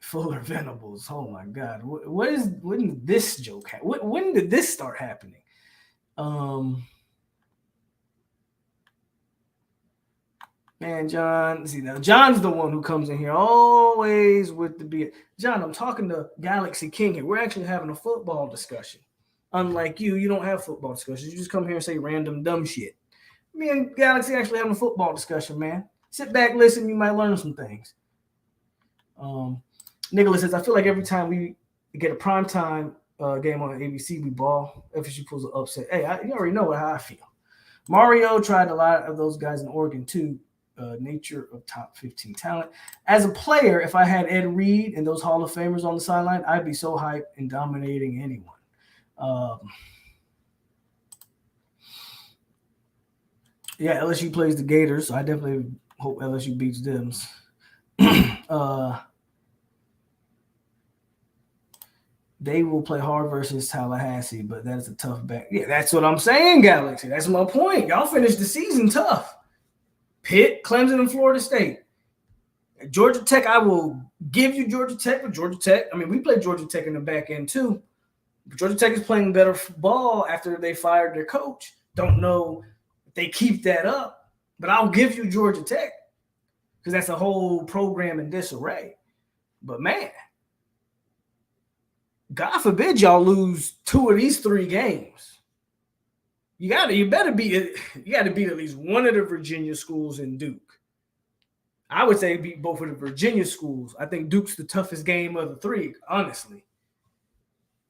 B: Fuller Venables, oh my God. When did this joke happen? When did this start happening? Man, John, see now, John's the one who comes in here always with the beard. John, I'm talking to Galaxy King here. We're actually having a football discussion. Unlike you don't have football discussions. You just come here and say random dumb shit. Me and Galaxy actually having a football discussion, man. Sit back, listen, you might learn some things. Nicholas says, I feel like every time we get a primetime game on ABC, we ball. FSU pulls an upset. Hey, you already know how I feel. Mario tried a lot of those guys in Oregon, too. Nature of top 15 talent. As a player, if I had Ed Reed and those Hall of Famers on the sideline, I'd be so hyped and dominating anyone. Yeah, LSU plays the Gators, so I definitely hope LSU beats them. They will play hard versus Tallahassee, but that is a tough bet. Yeah, that's what I'm saying, Galaxy. That's my point. Y'all finished the season tough. Pitt, Clemson, and Florida State. Georgia Tech, I will give you Georgia Tech. But Georgia Tech, I mean, we played Georgia Tech in the back end too. But Georgia Tech is playing better ball after they fired their coach. Don't know if they keep that up, but I'll give you Georgia Tech. because that's a whole program in disarray. But man, God forbid y'all lose 2 of these 3 games. You got to beat at least one of the Virginia schools and Duke. I would say beat both of the Virginia schools. I think Duke's the toughest game of the 3, honestly.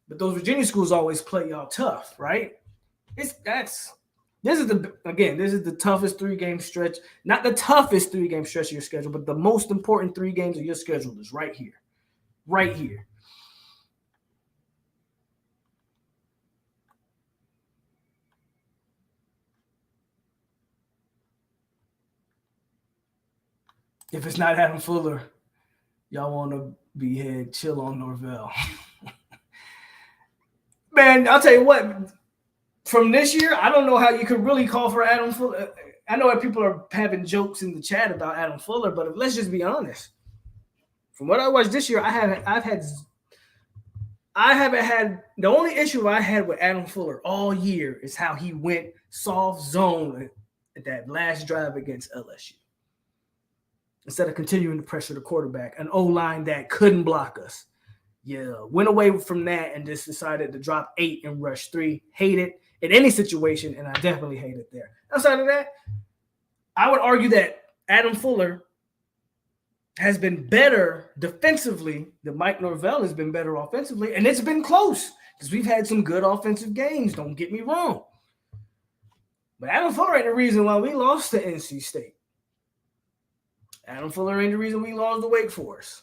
B: But those Virginia schools always play y'all tough, right? This is the toughest 3-game stretch. Not the toughest 3-game stretch of your schedule, but the most important 3 games of your schedule is right here. Right here. If it's not Adam Fuller, y'all want to be head chill on Norvell. Man, I'll tell you what. From this year, I don't know how you could really call for Adam Fuller. I know that people are having jokes in the chat about Adam Fuller, but let's just be honest. From what I watched this year, I haven't had the only issue I had with Adam Fuller all year is how he went soft zone at that last drive against LSU. Instead of continuing to pressure the quarterback, an O-line that couldn't block us. Yeah, went away from that and just decided to drop 8 and rush 3. Hate it in any situation, and I definitely hate it there. Outside of that, I would argue that Adam Fuller has been better defensively than Mike Norvell has been better offensively, and it's been close because we've had some good offensive games, don't get me wrong. But Adam Fuller ain't the reason why we lost to NC State. Adam Fuller ain't the reason we lost to Wake Forest.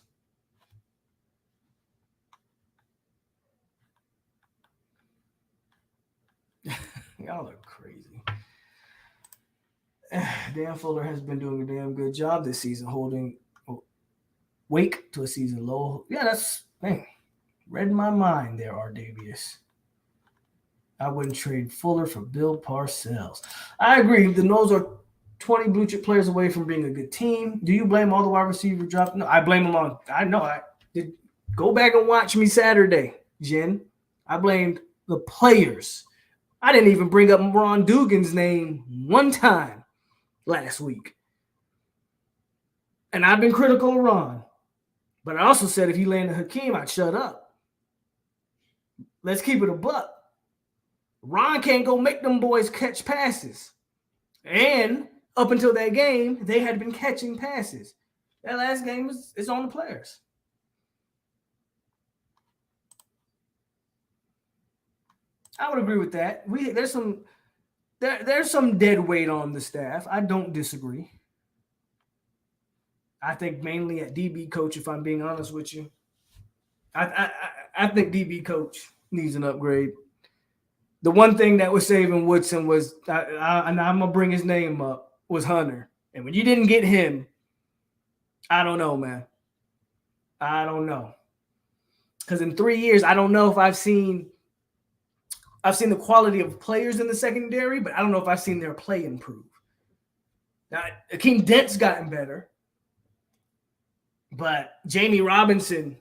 B: Y'all are crazy. Dan Fuller has been doing a damn good job this season, holding Wake to a season low. Yeah, that's, man, read my mind there, Ardavius. I wouldn't trade Fuller for Bill Parcells. I agree. The Noles are 20 blue chip players away from being a good team. Do you blame all the wide receiver drops? No, I blame them on. I know. I did. Go back and watch me Saturday, Jen. I blamed the players. I didn't even bring up Ron Dugan's name one time last week. And I've been critical of Ron. But I also said if he landed Hakeem, I'd shut up. Let's keep it a buck. Ron can't go make them boys catch passes. And up until that game, they had been catching passes. That last game is on the players. I would agree with that. There's some dead weight on the staff. I don't disagree. I think mainly at DB coach, if I'm being honest with you. I think DB coach needs an upgrade. The one thing that was saving Woodson was, and I'm going to bring his name up, was Hunter. And when you didn't get him, I don't know, man. I don't know. Because in 3 years, I don't know if I've seen the quality of players in the secondary, but I don't know if I've seen their play improve. Now, Akeem Dent's gotten better, but Jamie Robinson,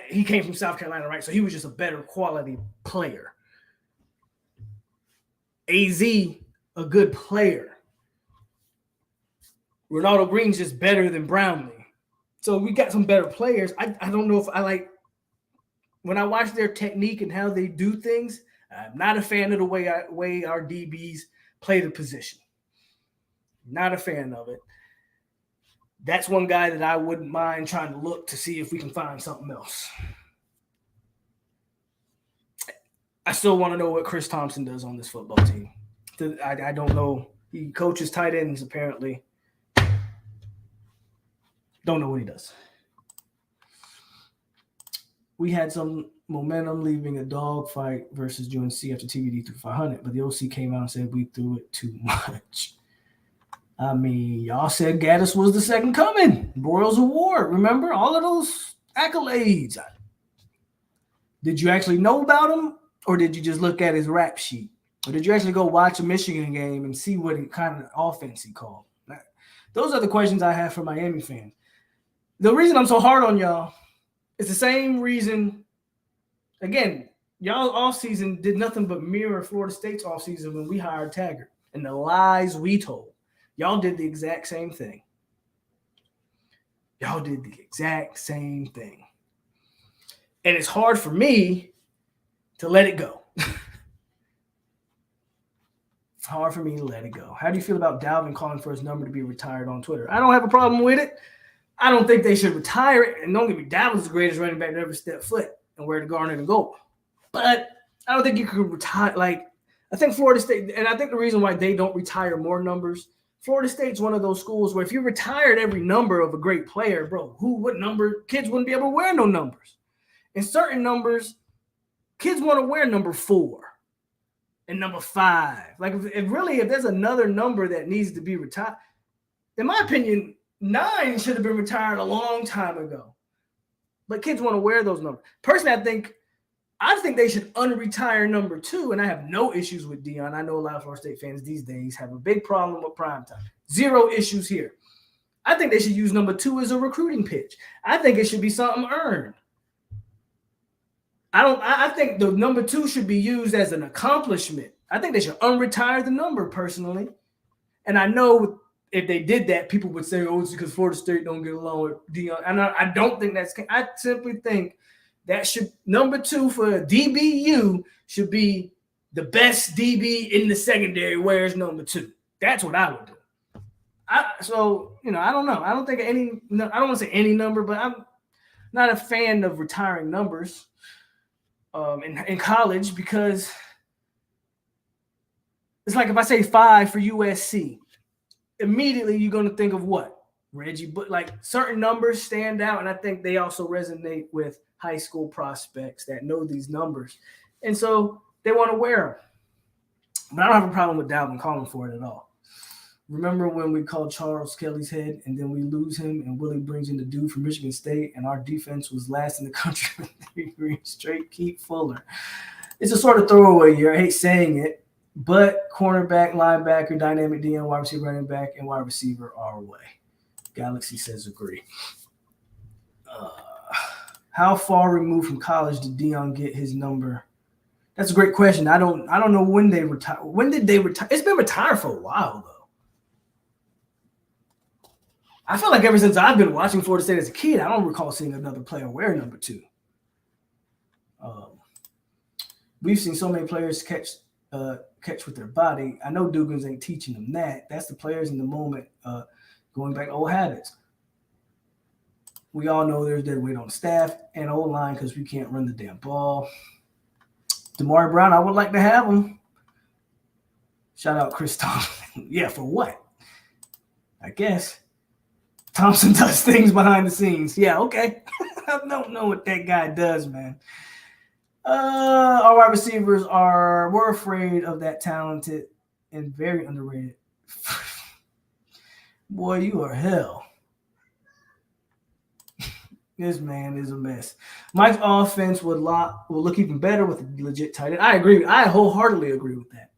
B: he came from South Carolina, right? So he was just a better quality player. AZ, a good player. Ronaldo Green's just better than Brownlee. So we got some better players. I don't know if I like – when I watch their technique and how they do things, I'm not a fan of the way our DBs play the position. Not a fan of it. That's one guy that I wouldn't mind trying to look to see if we can find something else. I still want to know what Chris Thompson does on this football team. I don't know. He coaches tight ends, apparently. Don't know what he does. We had some momentum leaving a dogfight versus UNC after TBD threw 500, but the OC came out and said we threw it too much. I mean, y'all said Gaddis was the second coming. Broyles Award, remember? All of those accolades. Did you actually know about him, or did you just look at his rap sheet? Or did you actually go watch a Michigan game and see what kind of offense he called? Those are the questions I have for Miami fans. The reason I'm so hard on y'all, it's the same reason, again, y'all offseason did nothing but mirror Florida State's offseason when we hired Taggart and the lies we told. Y'all did the exact same thing. Y'all did the exact same thing. And it's hard for me to let it go. It's hard for me to let it go. How do you feel about Dalvin calling for his number to be retired on Twitter? I don't have a problem with it. I don't think they should retire it. And don't get me, Dalvin's the greatest running back to ever step foot and wear the garnet and gold. But I don't think you could retire. Like, I think Florida State, and I think the reason why they don't retire more numbers, Florida State's one of those schools where if you retired every number of a great player, bro, what number? Kids wouldn't be able to wear no numbers. In certain numbers, kids want to wear number 4 and number 5. Like, if there's another number that needs to be retired, in my opinion, 9 should have been retired a long time ago. But kids want to wear those numbers. Personally, I think they should unretire number 2, and I have no issues with Deion. I know a lot of Florida State fans these days have a big problem with primetime. 0 issues here. I think they should use number 2 as a recruiting pitch. I think it should be something earned. I think the number 2 should be used as an accomplishment. I think they should unretire the number personally. And I know if they did that, people would say, oh, it's because Florida State don't get along with Deion. And I don't think I simply think that number 2 for DBU should be the best DB in the secondary wears number 2. That's what I would do. I don't know. I don't think I don't want to say any number, but I'm not a fan of retiring numbers in college, because it's like if I say 5 for USC, immediately you're going to think of what? Reggie, but like certain numbers stand out, and I think they also resonate with high school prospects that know these numbers, and so they want to wear them. But I don't have a problem with Dalvin calling for it at all. Remember when we called Charles Kelly's head and then we lose him and Willie brings in the dude from Michigan State and our defense was last in the country with 3 green straight? Keith Fuller. It's a sort of throwaway year. I hate saying it, but cornerback, linebacker, dynamic DN, wide receiver, running back, and wide receiver are away. Galaxy says agree. How far removed from college did Deion get his number? That's a great question. I don't know when they retire. When did they retire? It's been retired for a while, though. I feel like ever since I've been watching Florida State as a kid, I don't recall seeing another player wear number 2. We've seen so many players catch with their body. I know Dugans ain't teaching them that. That's the players in the moment going back to old habits. We all know there's dead weight on staff and O-line because we can't run the damn ball. Damari Brown, I would like to have him. Shout out Chris Thompson. Yeah, for what? I guess Thompson does things behind the scenes. Yeah, okay. I don't know what that guy does, man. Our wide receivers we're afraid of that talented and very underrated. Boy, you are hell. This man is a mess. Mike's offense will look even better with a legit tight end. I agree. I wholeheartedly agree with that.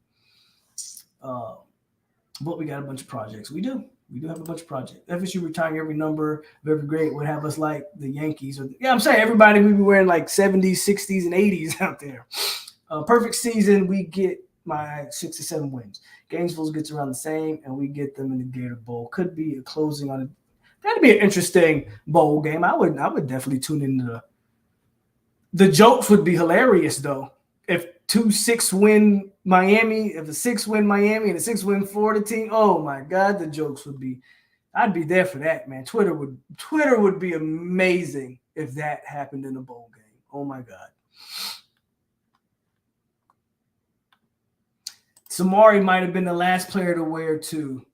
B: But we got a bunch of projects. We do have a bunch of projects. FSU retiring every number of every grade would have us like the Yankees. I'm saying everybody would be wearing like 70s, 60s, and 80s out there. Perfect season, we get my 6 to 7 wins. Gainesville gets around the same, and we get them in the Gator Bowl. Could be a closing on it. That'd be an interesting bowl game. I would definitely tune into the jokes would be hilarious though. If 2 6-win Miami, if a 6-win Miami and a 6-win Florida team, oh my God, the jokes would be. I'd be there for that, man. Twitter would be amazing if that happened in a bowl game. Oh my God. Samari might have been the last player to wear 2.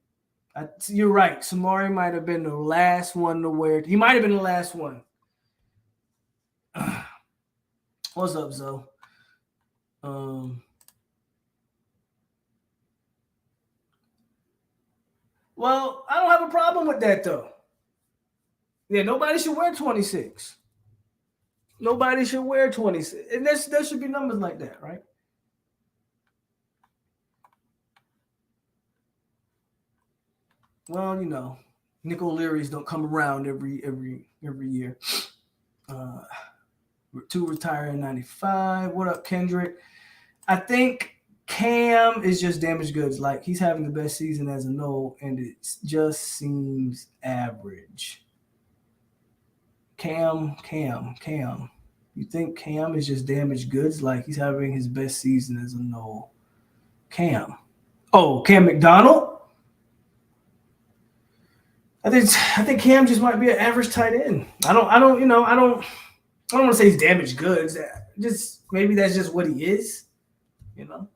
B: You're right. Samari might have been the last one to wear. He might have been the last one. What's up, Zoe? Well, I don't have a problem with that, though. Yeah, nobody should wear 26. Nobody should wear 26. And there should be numbers like that, right? Well, Nick O'Leary's don't come around every year. 2 retire in 95. What up, Kendrick? I think Cam is just damaged goods. Like, he's having the best season as a no, and it just seems average. Cam. You think Cam is just damaged goods? Like he's having his best season as a no. Cam. Oh, Cam McDonald? I think Cam just might be an average tight end. I don't want to say he's damaged goods. Just maybe that's just what he is, you know.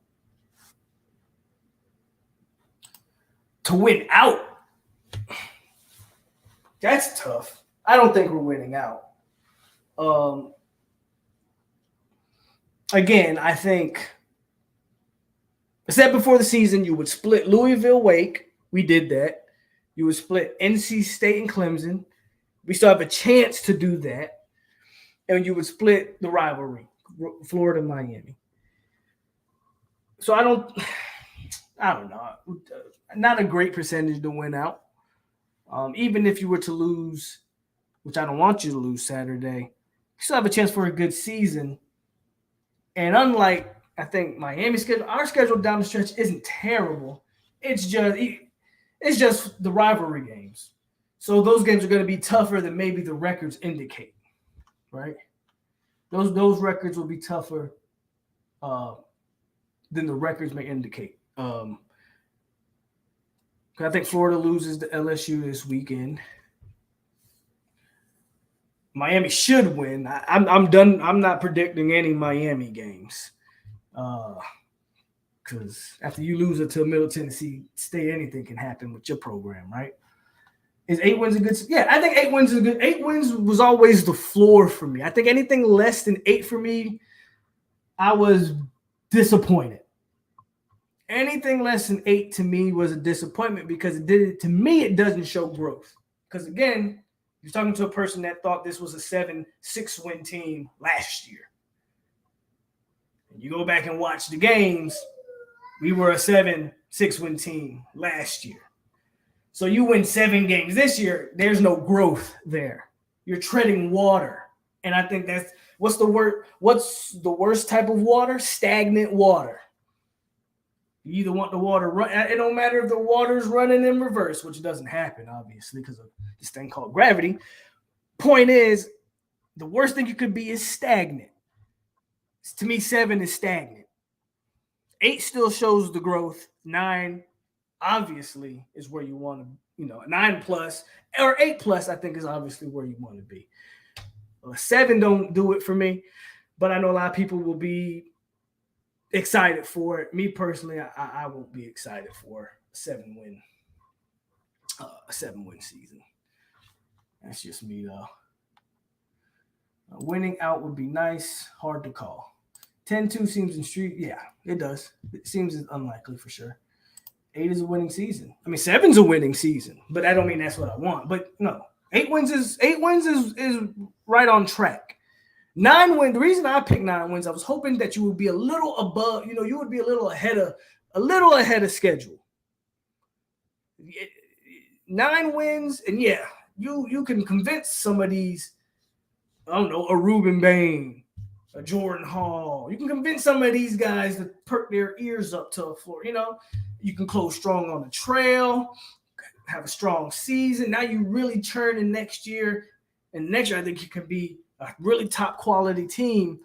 B: To win out. That's tough. I don't think we're winning out. Again, I think I said before the season you would split Louisville, Wake. We did that. You would split NC State and Clemson. We still have a chance to do that. And you would split the rivalry, Florida, Miami. So I don't know. Not a great percentage to win out. Even if you were to lose, which I don't want you to lose Saturday, you still have a chance for a good season. And unlike, I think, Miami's schedule, our schedule down the stretch isn't terrible. It's just the rivalry games. So those games are going to be tougher than maybe the records indicate, right? Those records will be tougher than the records may indicate. I think Florida loses to LSU this weekend. Miami should win. I'm done. I'm not predicting any Miami games. Because after you lose it to Middle Tennessee State, anything can happen with your program, right? Is 8 wins a good? Yeah, I think 8 wins is good. 8 wins was always the floor for me. I think anything less than 8 for me, I was disappointed. Anything less than 8 to me was a disappointment because to me, it doesn't show growth. Because again, you're talking to a person that thought this was a 7-6 win team last year. And you go back and watch the games, we were a 7-6 win team last year. So you win 7 games this year, there's no growth there. You're treading water. And I think that's what's the worst type of water? Stagnant water. You either want the water run. It don't matter if the water's running in reverse, which doesn't happen, obviously, because of this thing called gravity. Point is, the worst thing you could be is stagnant. To me, 7 is stagnant. 8 still shows the growth. 9, obviously, is where you want to, 9 plus or 8 plus, I think is obviously where you want to be. 7 don't do it for me, but I know a lot of people will be excited for it. Me personally, I won't be excited for a 7-win season. That's just me, though. Winning out would be nice. Hard to call. 10-2 seems in street. Yeah, it does. It seems unlikely for sure. 8 is a winning season. I mean, 7's a winning season, but I don't mean that's what I want. But no, 8 wins is right on track. 9 wins. The reason I picked 9 wins, I was hoping that you would be a little above. You would be a little ahead of schedule. 9 wins, and yeah, you can convince some of these. I don't know, a Reuben Bain, a Jordan Hall. You can convince some of these guys to perk their ears up to a floor. You can close strong on the trail, have a strong season. Now you really churn in next year, and next year I think you can be a really top quality team.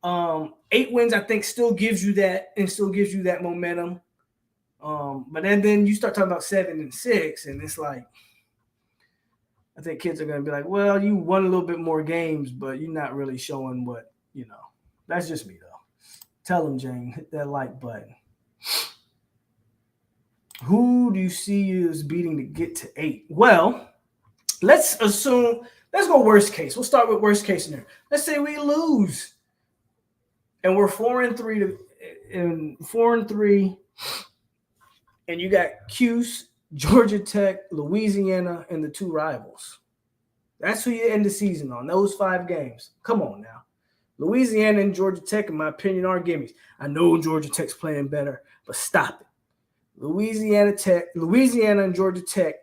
B: 8 wins, I think, still gives you that momentum. But then you start talking about 7 and 6, and it's like, I think kids are going to be like, well, you won a little bit more games, but you're not really showing what, That's just me, though. Tell them, Jane, hit that like button. Who do you see as beating to get to 8? Well, let's go worst case. We'll start with worst case scenario. Let's say we lose, and we're 4-3 and you got Cuse, Georgia Tech, Louisiana, and the 2 rivals. That's who you end the season on, those 5 games. Come on now. Louisiana and Georgia Tech, in my opinion, are gimmies. I know Georgia Tech's playing better, but stop it. Louisiana and Georgia Tech.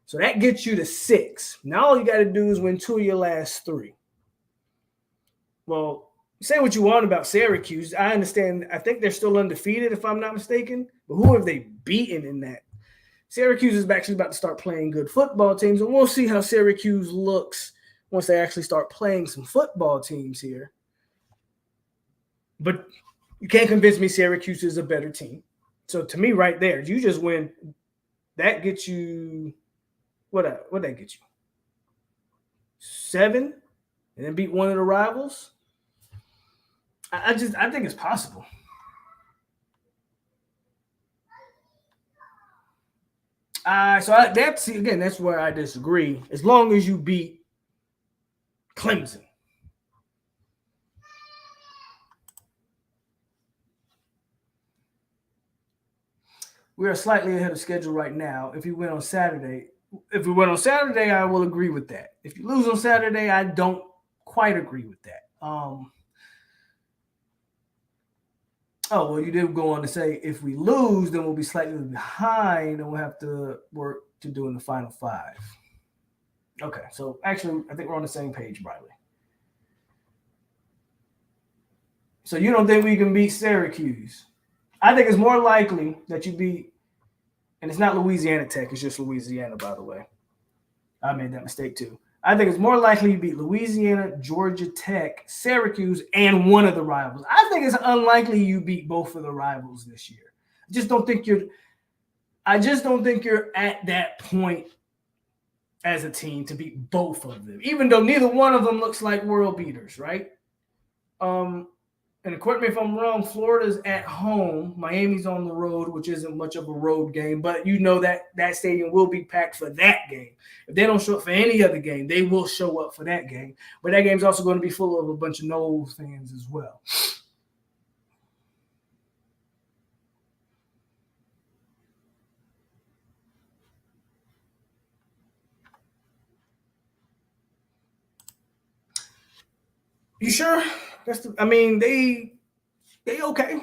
B: So that gets you to 6. Now all you got to do is win 2 of your last 3. Well, say what you want about Syracuse. I understand. I think they're still undefeated, if I'm not mistaken. But who have they beaten in that? Syracuse is actually about to start playing good football teams, and we'll see how Syracuse looks once they actually start playing some football teams here. But you can't convince me Syracuse is a better team. So to me, right there, you just win. That gets you what that get you? 7, and then beat one of the rivals. I think it's possible. That's where I disagree. As long as you beat Clemson. We are slightly ahead of schedule right now. If we win on Saturday, I will agree with that. If you lose on Saturday, I don't quite agree with that. You did go on to say if we lose, then we'll be slightly behind and we'll have to work to doing the final 5. Okay, so actually, I think we're on the same page, Briley. So you don't think we can beat Syracuse? I think it's more likely that you beat, and it's not Louisiana Tech, it's just Louisiana, by the way. I made that mistake too. I think it's more likely you beat Louisiana, Georgia Tech, Syracuse, and one of the rivals. I think it's unlikely you beat both of the rivals this year. I just don't think you're at that point as a team to beat both of them, even though neither one of them looks like world beaters, right? And correct me if I'm wrong, Florida's at home. Miami's on the road, which isn't much of a road game. But you know that stadium will be packed for that game. If they don't show up for any other game, they will show up for that game. But that game's also going to be full of a bunch of Noles fans as well. You sure? They okay.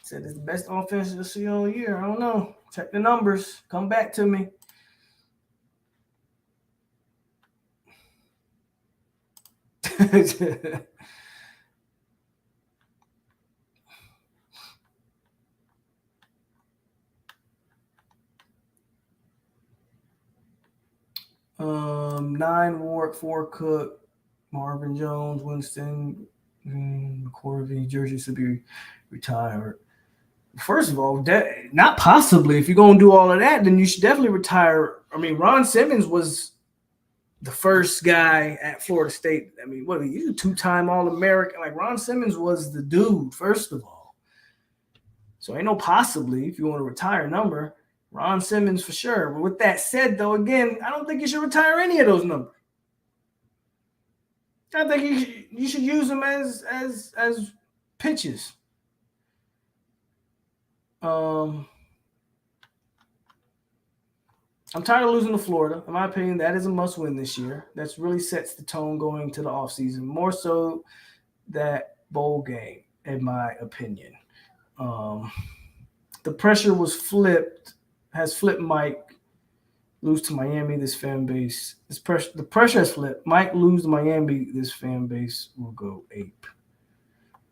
B: Said it's the best offense you'll see all year. I don't know. Check the numbers. Come back to me. Nine Ward, 4 Cook, Marvin Jones, Winston, McCorvey, Jersey should be retired. First of all, not possibly. If you're going to do all of that, then you should definitely retire. I mean, Ron Simmons was the first guy at Florida State. I mean, he's a 2-time All-American. Like, Ron Simmons was the dude, first of all. So ain't no possibly, if you want to retire a number, Ron Simmons for sure. But with that said, though, again, I don't think you should retire any of those numbers. I think you should use them as pitches. I'm tired of losing to Florida. In my opinion, that is a must-win this year. That really sets the tone going to the offseason, more so that bowl game, in my opinion. The pressure has flipped Mike. Lose to Miami, this fan base. The pressure has flipped. Mike lose to Miami, this fan base will go ape.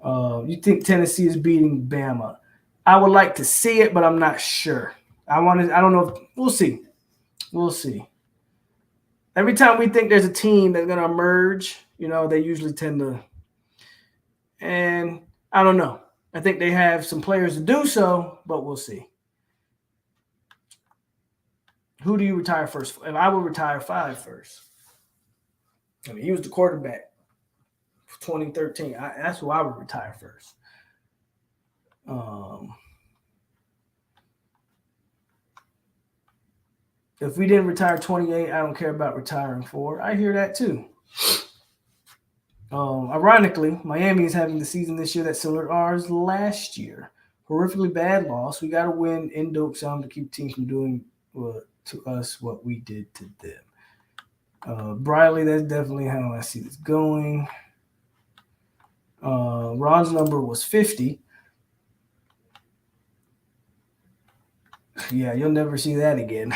B: You think Tennessee is beating Bama? I would like to see it, but I'm not sure. I don't know. We'll see. We'll see. Every time we think there's a team that's going to emerge, they usually tend to. And I don't know. I think they have some players to do so, but we'll see. Who do you retire first? And I would retire 5 first. I mean, he was the quarterback for 2013. That's who I would retire first. If we didn't retire 28, I don't care about retiring 4. I hear that too. Ironically, Miami is having the season this year that's similar to ours last year. Horrifically bad loss. We got to win in Doak Sound to keep teams from doing to us what we did to them. Briley, that's definitely how I see this going. Ron's number was 50. Yeah, you'll never see that again.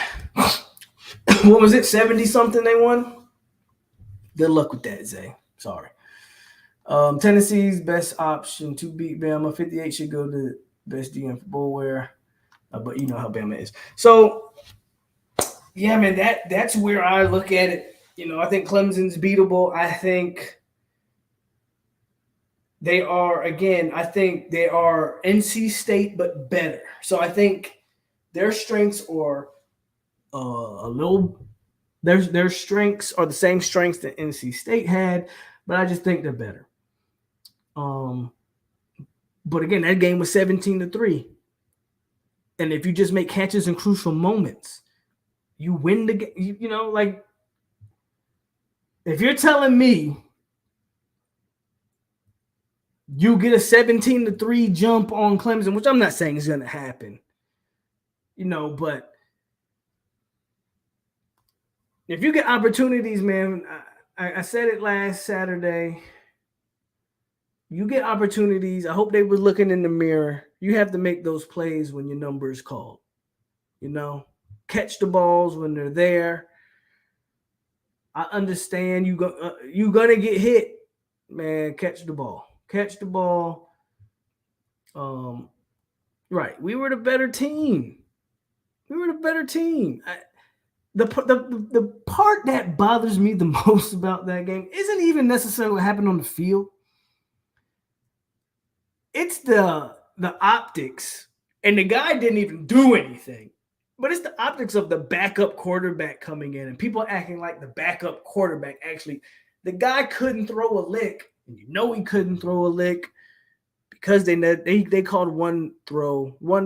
B: What was it, 70-something they won? Good luck with that, Zay. Sorry. Tennessee's best option to beat Bama. 58 should go to best DM for Bullware. But you know how Bama is. So Yeah, man, that's where I look at it. I think Clemson's beatable. I think they are, again, I think they are NC State, but better. So I think their strengths are a little, their strengths are the same strengths that NC State had, but I just think they're better. But again, that game was 17-3. And if you just make catches in crucial moments, you win the game. Like, if you're telling me you get a 17-3 jump on Clemson, which I'm not saying is going to happen, but if you get opportunities, man, I said it last Saturday. You get opportunities. I hope they were looking in the mirror. You have to make those plays when your number is called. Catch the balls when they're there. I understand you're going to get hit, man. Catch the ball. Catch the ball. Right. We were the better team. The part that bothers me the most about that game isn't even necessarily what happened on the field. It's the optics, and the guy didn't even do anything. But it's the optics of the backup quarterback coming in and people acting like the backup quarterback actually. The guy couldn't throw a lick, and he couldn't throw a lick because they called one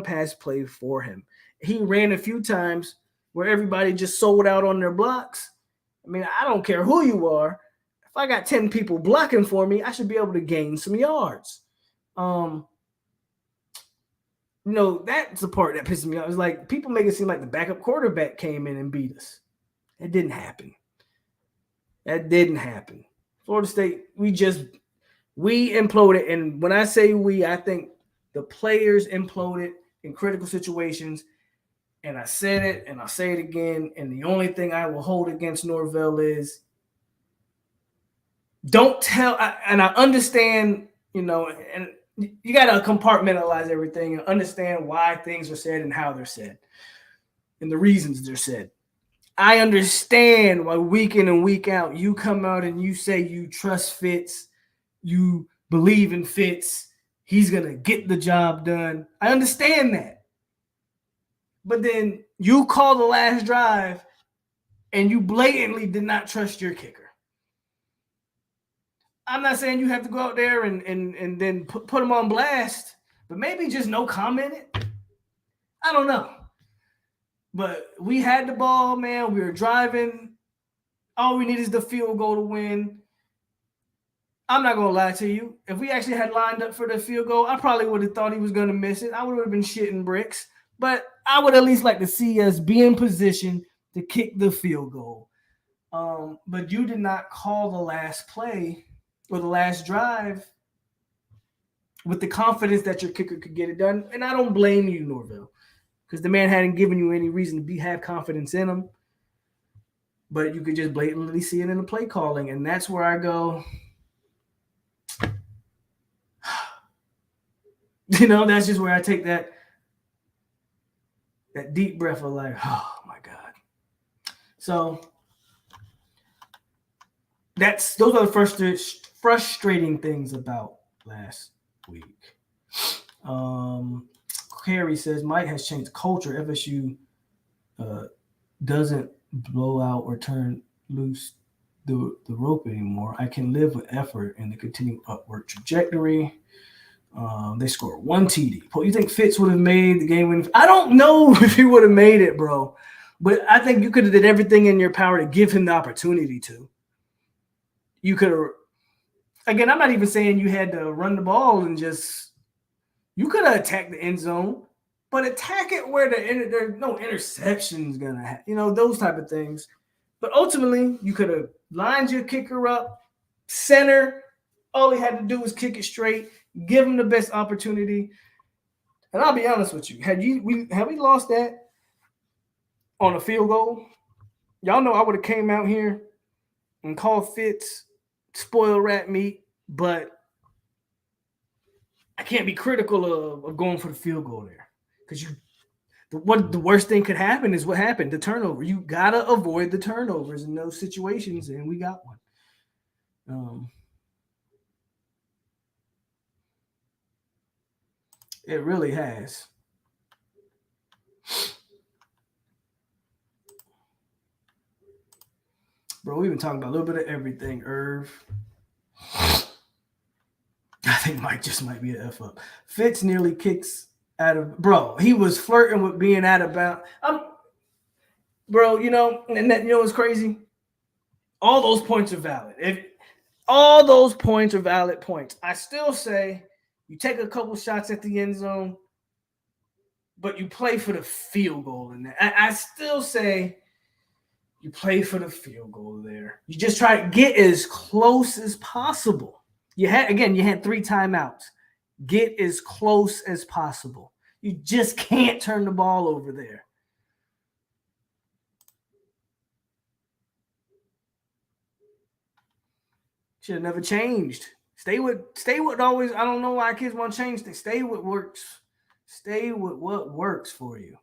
B: pass play for him. He ran a few times where everybody just sold out on their blocks. I mean, I don't care who you are. If I got 10 people blocking for me, I should be able to gain some yards. That's the part that pisses me off. It's like people make it seem like the backup quarterback came in and beat us. That didn't happen. Florida State, we imploded. And when I say we, I think the players imploded in critical situations. And I said it, and I'll say it again. And the only thing I will hold against Norvell is don't tell. And I understand, and you got to compartmentalize everything and understand why things are said and how they're said and the reasons they're said. I understand why week in and week out you come out and you say you trust Fitz, you believe in Fitz, he's going to get the job done. I understand that. But then you call the last drive and you blatantly did not trust your kicker. I'm not saying you have to go out there and then put him on blast, but maybe just no comment it. I don't know. But we had the ball, man. We were driving. All we need is the field goal to win. I'm not going to lie to you. If we actually had lined up for the field goal, I probably would have thought he was going to miss it. I would have been shitting bricks. But I would at least like to see us be in position to kick the field goal. But you did not call the last play or the last drive with the confidence that your kicker could get it done. And I don't blame you, Norvell, because the man hadn't given you any reason to have confidence in him. But you could just blatantly see it in the play calling. And that's where I go, that's just where I take that deep breath of like, oh my God. So those are the frustrating things about last week. Harry says Mike has changed culture. FSU doesn't blow out or turn loose the rope anymore. I can live with effort and the continued upward trajectory. They scored one TD. You think Fitz would have made the game winning? I don't know if he would have made it, bro. But I think you could have did everything in your power to give him the opportunity to. You could have. Again, I'm not even saying you had to run the ball and just. You could have attacked the end zone, but attack it where there's no interceptions gonna happen. Those type of things. But ultimately, you could have lined your kicker up, center. All he had to do was kick it straight. Give him the best opportunity. And I'll be honest with you. Have we lost that on a field goal? Y'all know I would have came out here and called Fitz spoil rat meat, but I can't be critical of going for the field goal there. Because what the worst thing could happen is what happened, the turnover. You gotta avoid the turnovers in those situations, and we got one. It really has. Bro, we've been talking about a little bit of everything, Irv. I think Mike just might be an F up. Fitz nearly kicks out of, bro, he was flirting with being out of bounds. Bro, you know, and that, you know what's crazy? All those points are valid. All those points are valid points. I still say you take a couple shots at the end zone, but you play for the field goal in there. I still say you play for the field goal there. You just try to get as close as possible. You had 3 timeouts. Get as close as possible. You just can't turn the ball over there. Should have never changed. Stay with always. I don't know why kids want to change things. Stay with works. Stay with what works for you.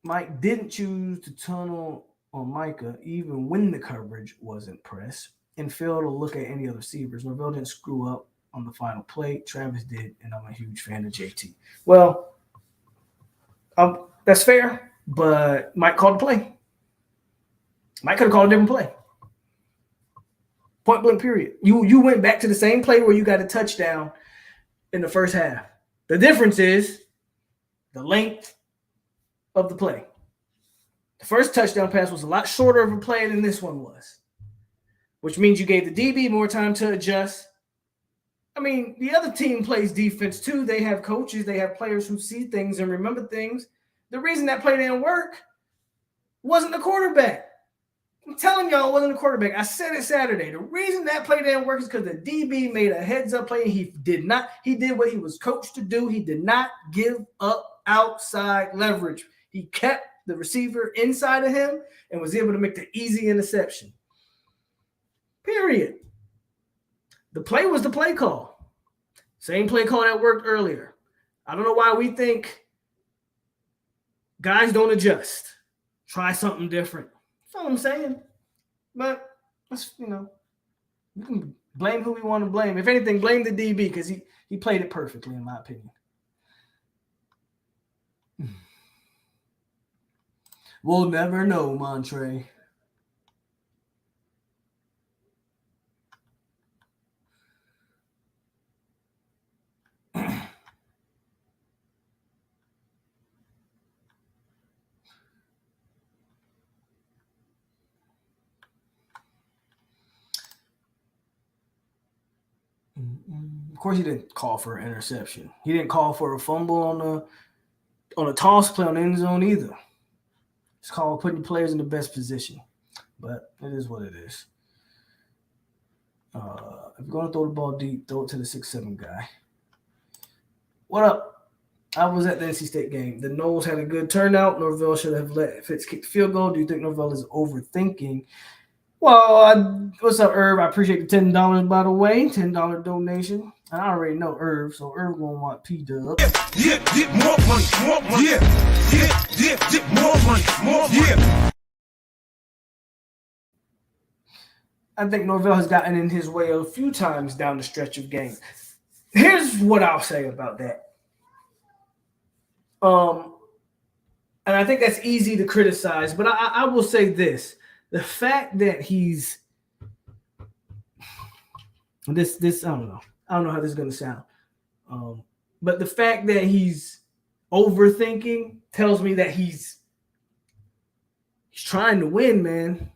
B: Mike didn't choose to tunnel on Micah even when the coverage wasn't pressed and failed to look at any other receivers. Norvell didn't screw up on the final play. Travis did, and I'm a huge fan of JT. Well, that's fair, but Mike called the play. Mike could have called a different play. Point blank, period. You went back to the same play where you got a touchdown in the first half. The difference is the length of the play. The first touchdown pass was a lot shorter of a play than this one was, which means you gave the DB more time to adjust. I mean, the other team plays defense too. They have coaches. They have players who see things and remember things. The reason that play didn't work wasn't the quarterback. I'm telling y'all it wasn't the quarterback. I said it Saturday. The reason that play didn't work is because the DB made a heads-up play. He did what he was coached to do. He did not give up outside leverage. He kept the receiver inside of him and was able to make the easy interception. Period. The play was the play call. Same play call that worked earlier. I don't know why we think guys don't adjust. Try something different. That's all I'm saying. But, we can blame who we want to blame. If anything, blame the DB because he played it perfectly, in my opinion. We'll never know, Montre. Of course, he didn't call for an interception. He didn't call for a fumble on a toss play on the end zone either. It's called putting players in the best position. But it is what it is. If you're going to throw the ball deep, throw it to the 6'7" guy. What up? I was at the NC State game. The Noles had a good turnout. Norvell should have let Fitz kick the field goal. Do you think Norvell is overthinking? Well, what's up, Irv? I appreciate the $10, by the way. $10 donation. I already know Irv, so Irv gonna want P-Dub.
C: Yeah, more money. Yeah, more money.
B: I think Norvell has gotten in his way a few times down the stretch of games. Here's what I'll say about that. And I think that's easy to criticize, but I will say this. The fact that he's this I don't know how this is gonna sound, but the fact that he's overthinking tells me that he's trying to win, man,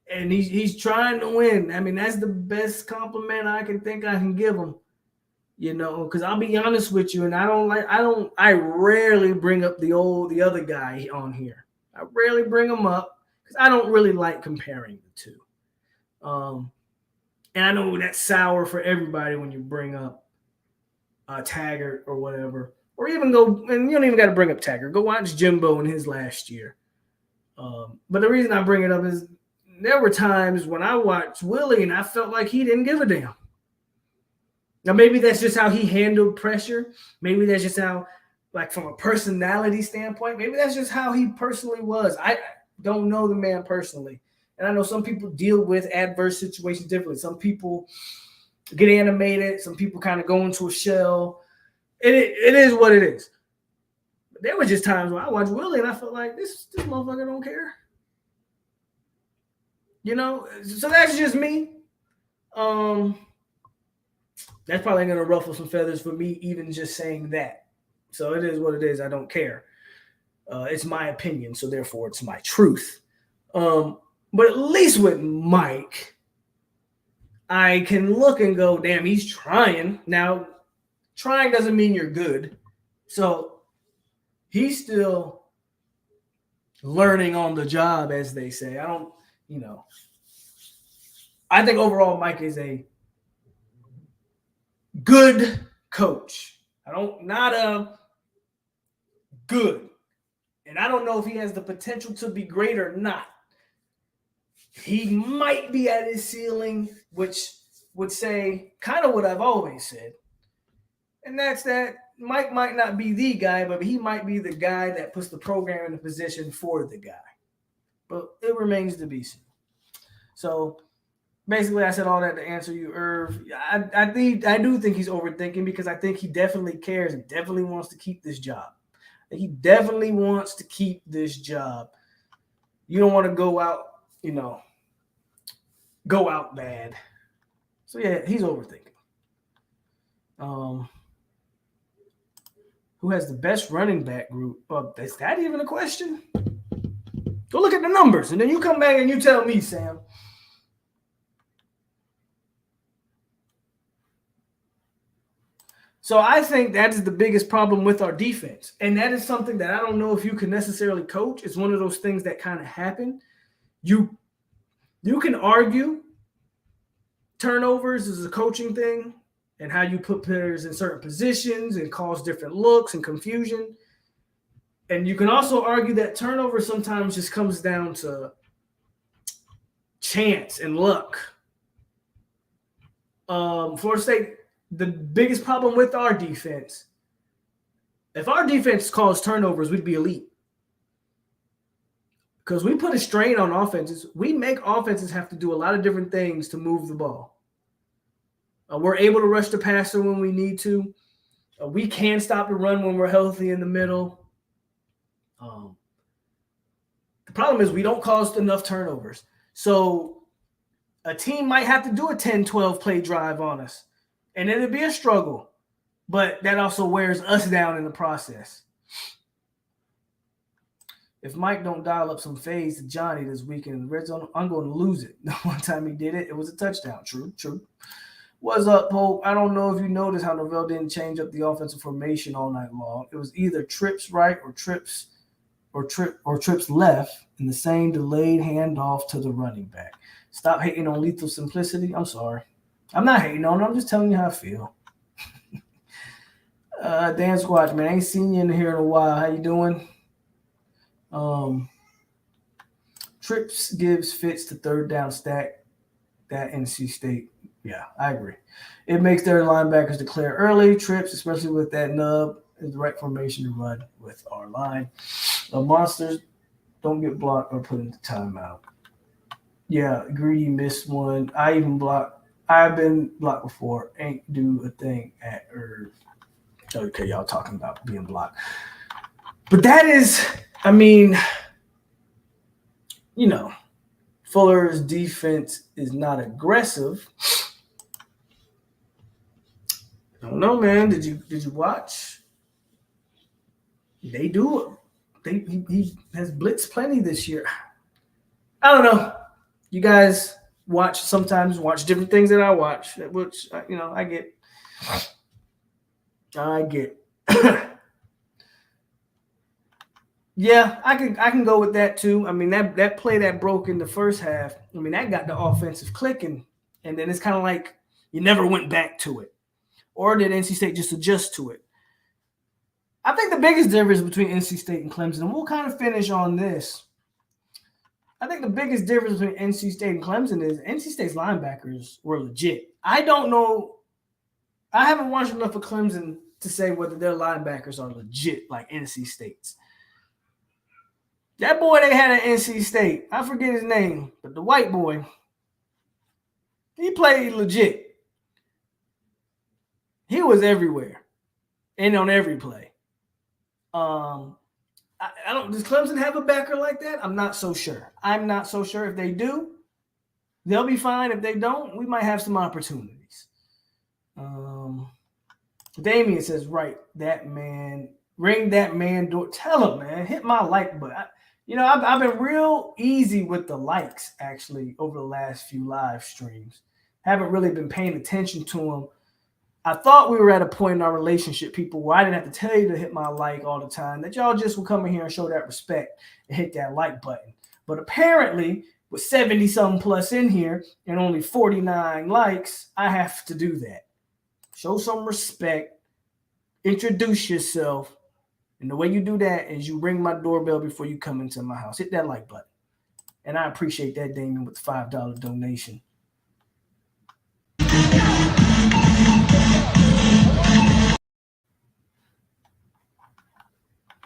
B: and he's trying to win. I mean, that's the best compliment I can think I can give him, because I'll be honest with you, and I rarely bring up the other guy on here. I rarely bring him up. Because I don't really like comparing the two. And I know that's sour for everybody when you bring up Taggart or whatever. Or even and you don't even got to bring up Taggart. Go watch Jimbo in his last year. But the reason I bring it up is there were times when I watched Willie and I felt like he didn't give a damn. Now, maybe that's just how he handled pressure. Maybe that's just how, like, from a personality standpoint, maybe that's just how he personally was. I don't know the man personally. And I know some people deal with adverse situations differently. Some people get animated. Some people kind of go into a shell. It is what it is. But there were just times where I watched Willie and I felt like this motherfucker don't care. You know? So that's just me. That's probably going to ruffle some feathers for me, even just saying that. So it is what it is. I don't care. It's my opinion, so therefore it's my truth. But at least with Mike, I can look and go, damn, he's trying. Now, trying doesn't mean you're good. So he's still learning on the job, as they say. I think overall Mike is a good coach. Not a good. And I don't know if he has the potential to be great or not. He might be at his ceiling, which would say kind of what I've always said. And that's that Mike might not be the guy, but he might be the guy that puts the program in a position for the guy. But it remains to be seen. So basically, I said all that to answer you, Irv. I do think he's overthinking because I think he definitely cares and definitely wants to keep this job. He definitely wants to keep this job. You don't want to go out, go out bad. So yeah, he's overthinking. Who has the best running back group? Is that even a question? Go look at the numbers, and then you come back and you tell me, Sam. So I think that is the biggest problem with our defense. And that is something that I don't know if you can necessarily coach. It's one of those things that kind of happen. You can argue turnovers is a coaching thing and how you put players in certain positions and cause different looks and confusion. And you can also argue that turnover sometimes just comes down to chance and luck. Florida State, the biggest problem with our defense, if our defense caused turnovers, we'd be elite. Because we put a strain on offenses. We make offenses have to do a lot of different things to move the ball. We're able to rush the passer when we need to. We can stop the run when we're healthy in the middle. The problem is we don't cause enough turnovers. So a team might have to do a 10, 12 play drive on us. And it'll be a struggle. But that also wears us down in the process. If Mike don't dial up some fades to Johnny this weekend in the red zone, I'm going to lose it. The one time he did it, it was a touchdown. True. What's up, Polk? I don't know if you noticed how Norvell didn't change up the offensive formation all night long. It was either trips right or trips left in the same delayed handoff to the running back. Stop hating on lethal simplicity. I'm sorry. I'm not hating on it. I'm just telling you how I feel. Dan Squatch, man, I ain't seen you in here in a while. How you doing? Trips gives fits to third down stack that NC State. Yeah, I agree. It makes their linebackers declare early. Trips, especially with that nub, is the right formation to run with our line. Monsters don't get blocked or put into timeout. Yeah, Greedy missed one. I've been blocked before. Ain't do a thing at Irv. Okay, y'all talking about being blocked. But that is, Fuller's defense is not aggressive. I don't know, man. Did you watch? They do it. He has blitzed plenty this year. I don't know. You guys sometimes watch different things that I watch, which I get. Yeah, I can go with that too. That play that broke in the first half, that got the offensive clicking, and then it's kind of like you never went back to it. Or did NC State just adjust to it? I think the biggest difference between NC State and Clemson, and we'll kind of finish on this. I think the biggest difference between NC State and Clemson is NC State's linebackers were legit. I don't know I haven't watched enough of Clemson to say whether their linebackers are legit like NC State's. That boy they had at NC State, I forget his name, but the white boy, he played legit. He was everywhere and on every play. I don't. Does Clemson have a backer like that? I'm not so sure. If they do, they'll be fine. If they don't, we might have some opportunities. Damien says, right, that man, ring that man door. Tell him, man, hit my like button. I've been real easy with the likes, actually, over the last few live streams. Haven't really been paying attention to them. I thought we were at a point in our relationship, people, where I didn't have to tell you to hit my like all the time, that y'all just would come in here and show that respect and hit that like button. But apparently, with 70-something plus in here and only 49 likes, I have to do that. Show some respect. Introduce yourself. And the way you do that is you ring my doorbell before you come into my house. Hit that like button. And I appreciate that, Damien, with the $5 donation.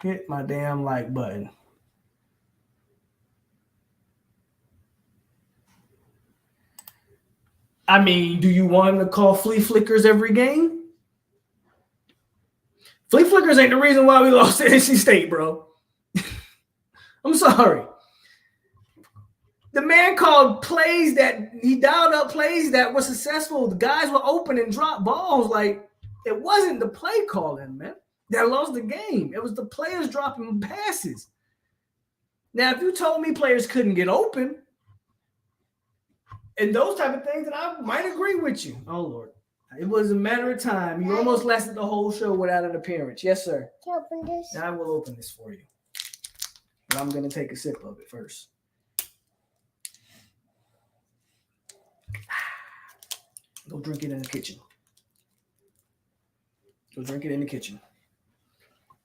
B: Hit my damn like button. I mean, do you want to call flea flickers every game? Flea flickers ain't the reason why we lost to NC State, bro. I'm sorry. The man called plays that he dialed up plays that were successful. The guys were open and dropped balls. Like, it wasn't the play calling, man, that lost the game. It was the players dropping passes. Now, if you told me players couldn't get open and those type of things, then I might agree with you. Oh, Lord. It was a matter of time. You almost lasted the whole show without an appearance. Yes, sir.
D: Can you open this?
B: I will open this for you. But I'm going to take a sip of it first. Go drink it in the kitchen.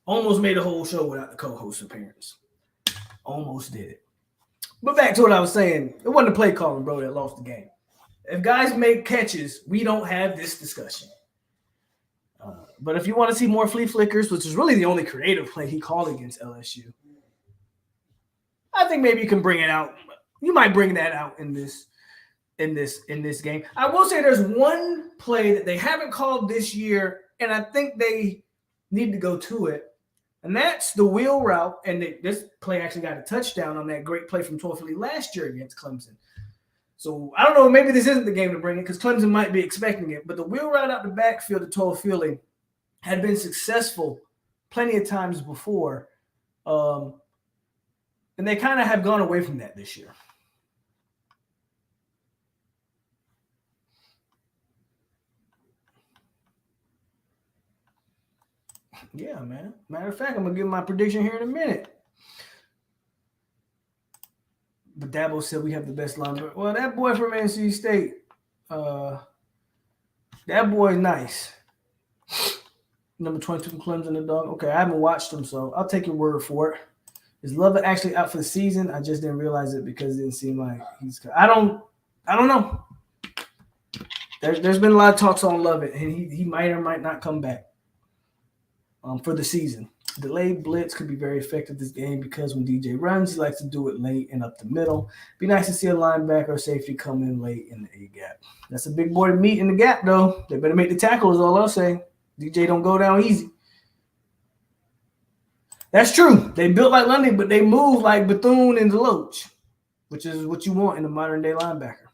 B: Almost made a whole show without the co-host appearance. Almost did it. But back to what I was saying. It wasn't the play calling, bro, that lost the game. If guys make catches, we don't have this discussion. But if you want to see more flea flickers, which is really the only creative play he called against LSU, I think maybe you can bring it out. You might bring that out in this game. I will say there's one play that they haven't called this year, and I think they need to go to it. And that's the wheel route. And this play actually got a touchdown on that great play from Toffoli last year against Clemson. So I don't know, maybe this isn't the game to bring it because Clemson might be expecting it. But the wheel route out the backfield to Toffoli had been successful plenty of times before. And they kind of have gone away from that this year. Yeah, man. Matter of fact, I'm going to give my prediction here in a minute. But Dabo said we have the best linebacker. Well, that boy from NC State, that boy's nice. Number 22 from Clemson, the dog. Okay, I haven't watched him, so I'll take your word for it. Is Lovett actually out for the season? I just didn't realize it because it didn't seem like he's – I don't know. There's been a lot of talks on Lovett, and he might or might not come back for the season. Delayed blitz could be very effective this game because when DJ runs, he likes to do it late and up the middle. Be nice to see a linebacker or safety come in late in the A gap. That's a big boy to meet in the gap, though. They better make the tackle is all I'll say. DJ don't go down easy. That's true. They built like London, but they move like Bethune and Deloach, which is what you want in a modern-day linebacker.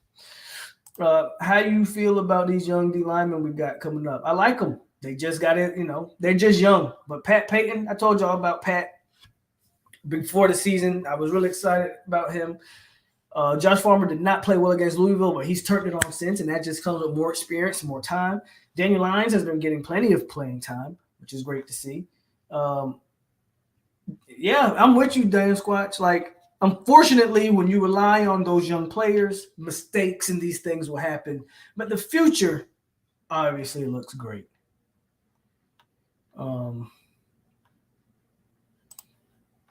B: How you feel about these young D linemen we've got coming up? I like them. They just got it, they're just young. But Pat Payton, I told y'all about Pat before the season. I was really excited about him. Josh Farmer did not play well against Louisville, but he's turned it on since, and that just comes with more experience and more time. Daniel Lyons has been getting plenty of playing time, which is great to see. Yeah, I'm with you, Dan Squatch. Like, unfortunately, when you rely on those young players, mistakes and these things will happen. But the future obviously looks great.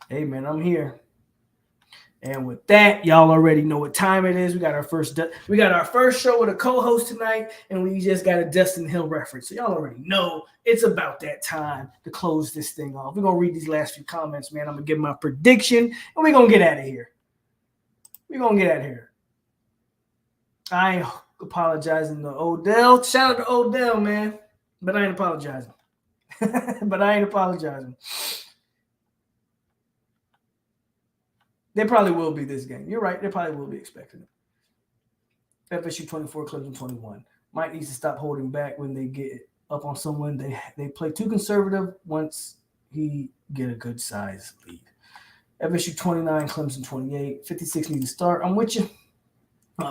B: Hey, man, I'm here. And with that, y'all already know what time it is. We got our first show with a co-host tonight, and we just got a Dustin Hill reference. So y'all already know it's about that time to close this thing off. We're gonna read these last few comments, man. I'm gonna give my prediction, and we're gonna get out of here. I ain't apologizing to Odell. Shout out to Odell, man. But I ain't apologizing. They probably will be this game. You're right. They probably will be expecting it. FSU 24, Clemson 21. Mike needs to stop holding back when they get up on someone. They play too conservative once he get a good size lead. FSU 29, Clemson 28. 56 need to start. I'm with you.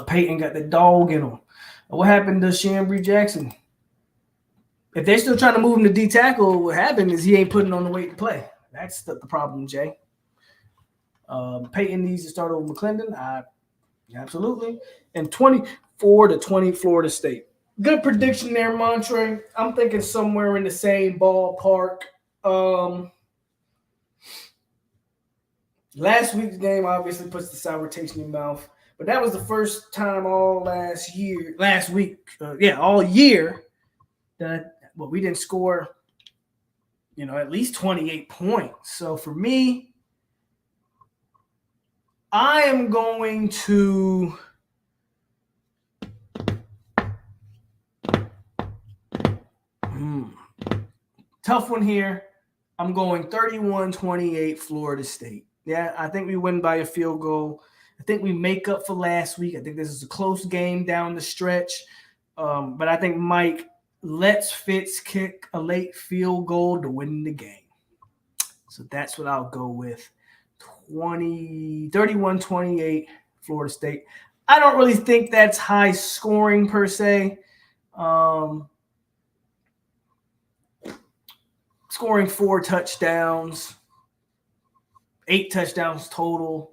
B: Peyton got the dog in him. What happened to Chambry Jackson? If they're still trying to move him to D tackle, what happened is he ain't putting on the weight to play. That's the problem, Jay. Peyton needs to start over McClendon. Absolutely. And 24-20 Florida State. Good prediction there, Montre. I'm thinking somewhere in the same ballpark. Last week's game obviously puts the sour taste in your mouth. But that was the first time all year that we didn't score, at least 28 points. So for me, I am going to tough one here. I'm going 31-28 Florida State. Yeah, I think we win by a field goal. I think we make up for last week. I think this is a close game down the stretch. But I think Mike lets Fitz kick a late field goal to win the game. So that's what I'll go with. 31-28 Florida State. I don't really think that's high scoring per se. Scoring 4 touchdowns, 8 touchdowns total.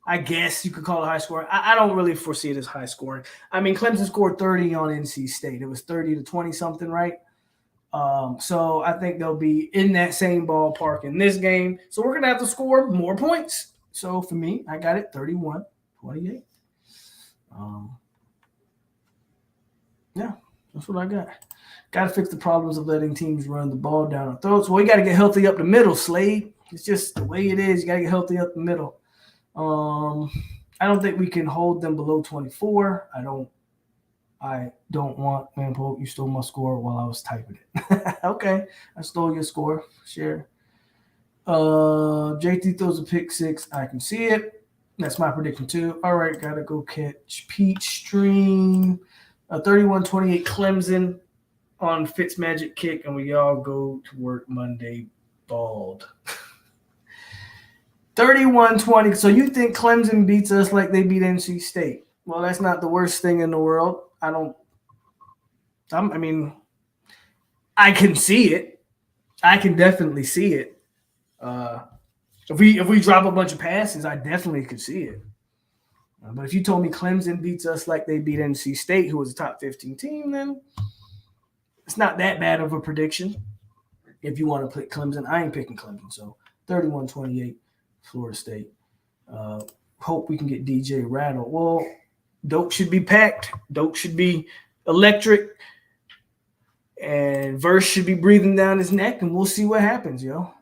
B: I guess you could call it high scoring. I don't really foresee it as high scoring. I mean, Clemson scored 30 on NC State. It was 30-20 something, right? So I think they'll be in that same ballpark in this game. So we're going to have to score more points. So for me, I got it 31-28. Yeah, that's what I got. Got to fix the problems of letting teams run the ball down our throats. Well, we got to get healthy up the middle, Slade. It's just the way it is. You got to get healthy up the middle. I don't think we can hold them below 24. I don't want, man, Polk, you stole my score while I was typing it. Okay, I stole your score. Sure. JT throws a pick 6. I can see it. That's my prediction too. All right, got to go catch Peachstream. 31-28 Clemson on Fitzmagic kick, and we all go to work Monday bald. 31-20. So you think Clemson beats us like they beat NC State? Well, that's not the worst thing in the world. I can see it. I can definitely see it. If we drop a bunch of passes, I definitely could see it. But if you told me Clemson beats us like they beat NC State, who was a top 15 team, then it's not that bad of a prediction. If you want to pick Clemson, I ain't picking Clemson. So 31-28 Florida State. Hope we can get DJ rattled. Well, Dope should be packed. Dope should be electric. And Verse should be breathing down his neck, and we'll see what happens, yo.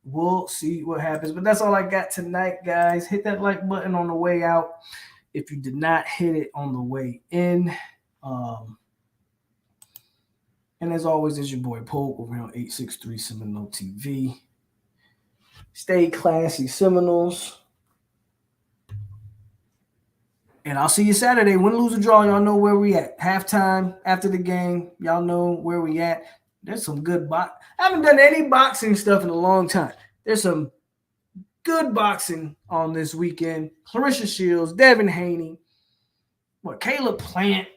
B: We'll see what happens. But that's all I got tonight, guys. Hit that like button on the way out if you did not hit it on the way in. And as always, it's your boy Polk over here on 863 Seminole TV. Stay classy, Seminoles. And I'll see you Saturday. Win, lose, or draw, y'all know where we at. Halftime, after the game, y'all know where we at. There's some good I haven't done any boxing stuff in a long time. There's some good boxing on this weekend. Clarissa Shields, Devin Haney, Caleb Plant.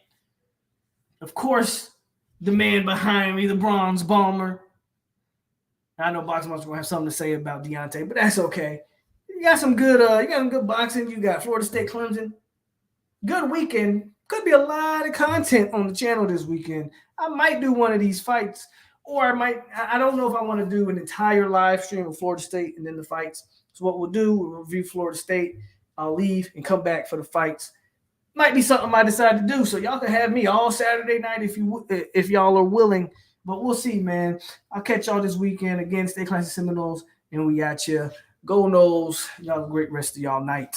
B: Of course, the man behind me, the Bronze Bomber. I know Boxing Monster will have something to say about Deontay, but that's okay. You got some good boxing. You got Florida State, Clemson. Good weekend. Could be a lot of content on the channel this weekend. I might do one of these fights Or I don't know if I want to do an entire live stream of Florida State and then the fights. So what we'll do, we'll review Florida State. I'll leave and come back for the fights. Might be something I decide to do. So y'all can have me all Saturday night if y'all are willing. But we'll see, man. I'll catch y'all this weekend. Again, stay classy Seminoles, and we got you. Go Noles. Y'all have a great rest of y'all night.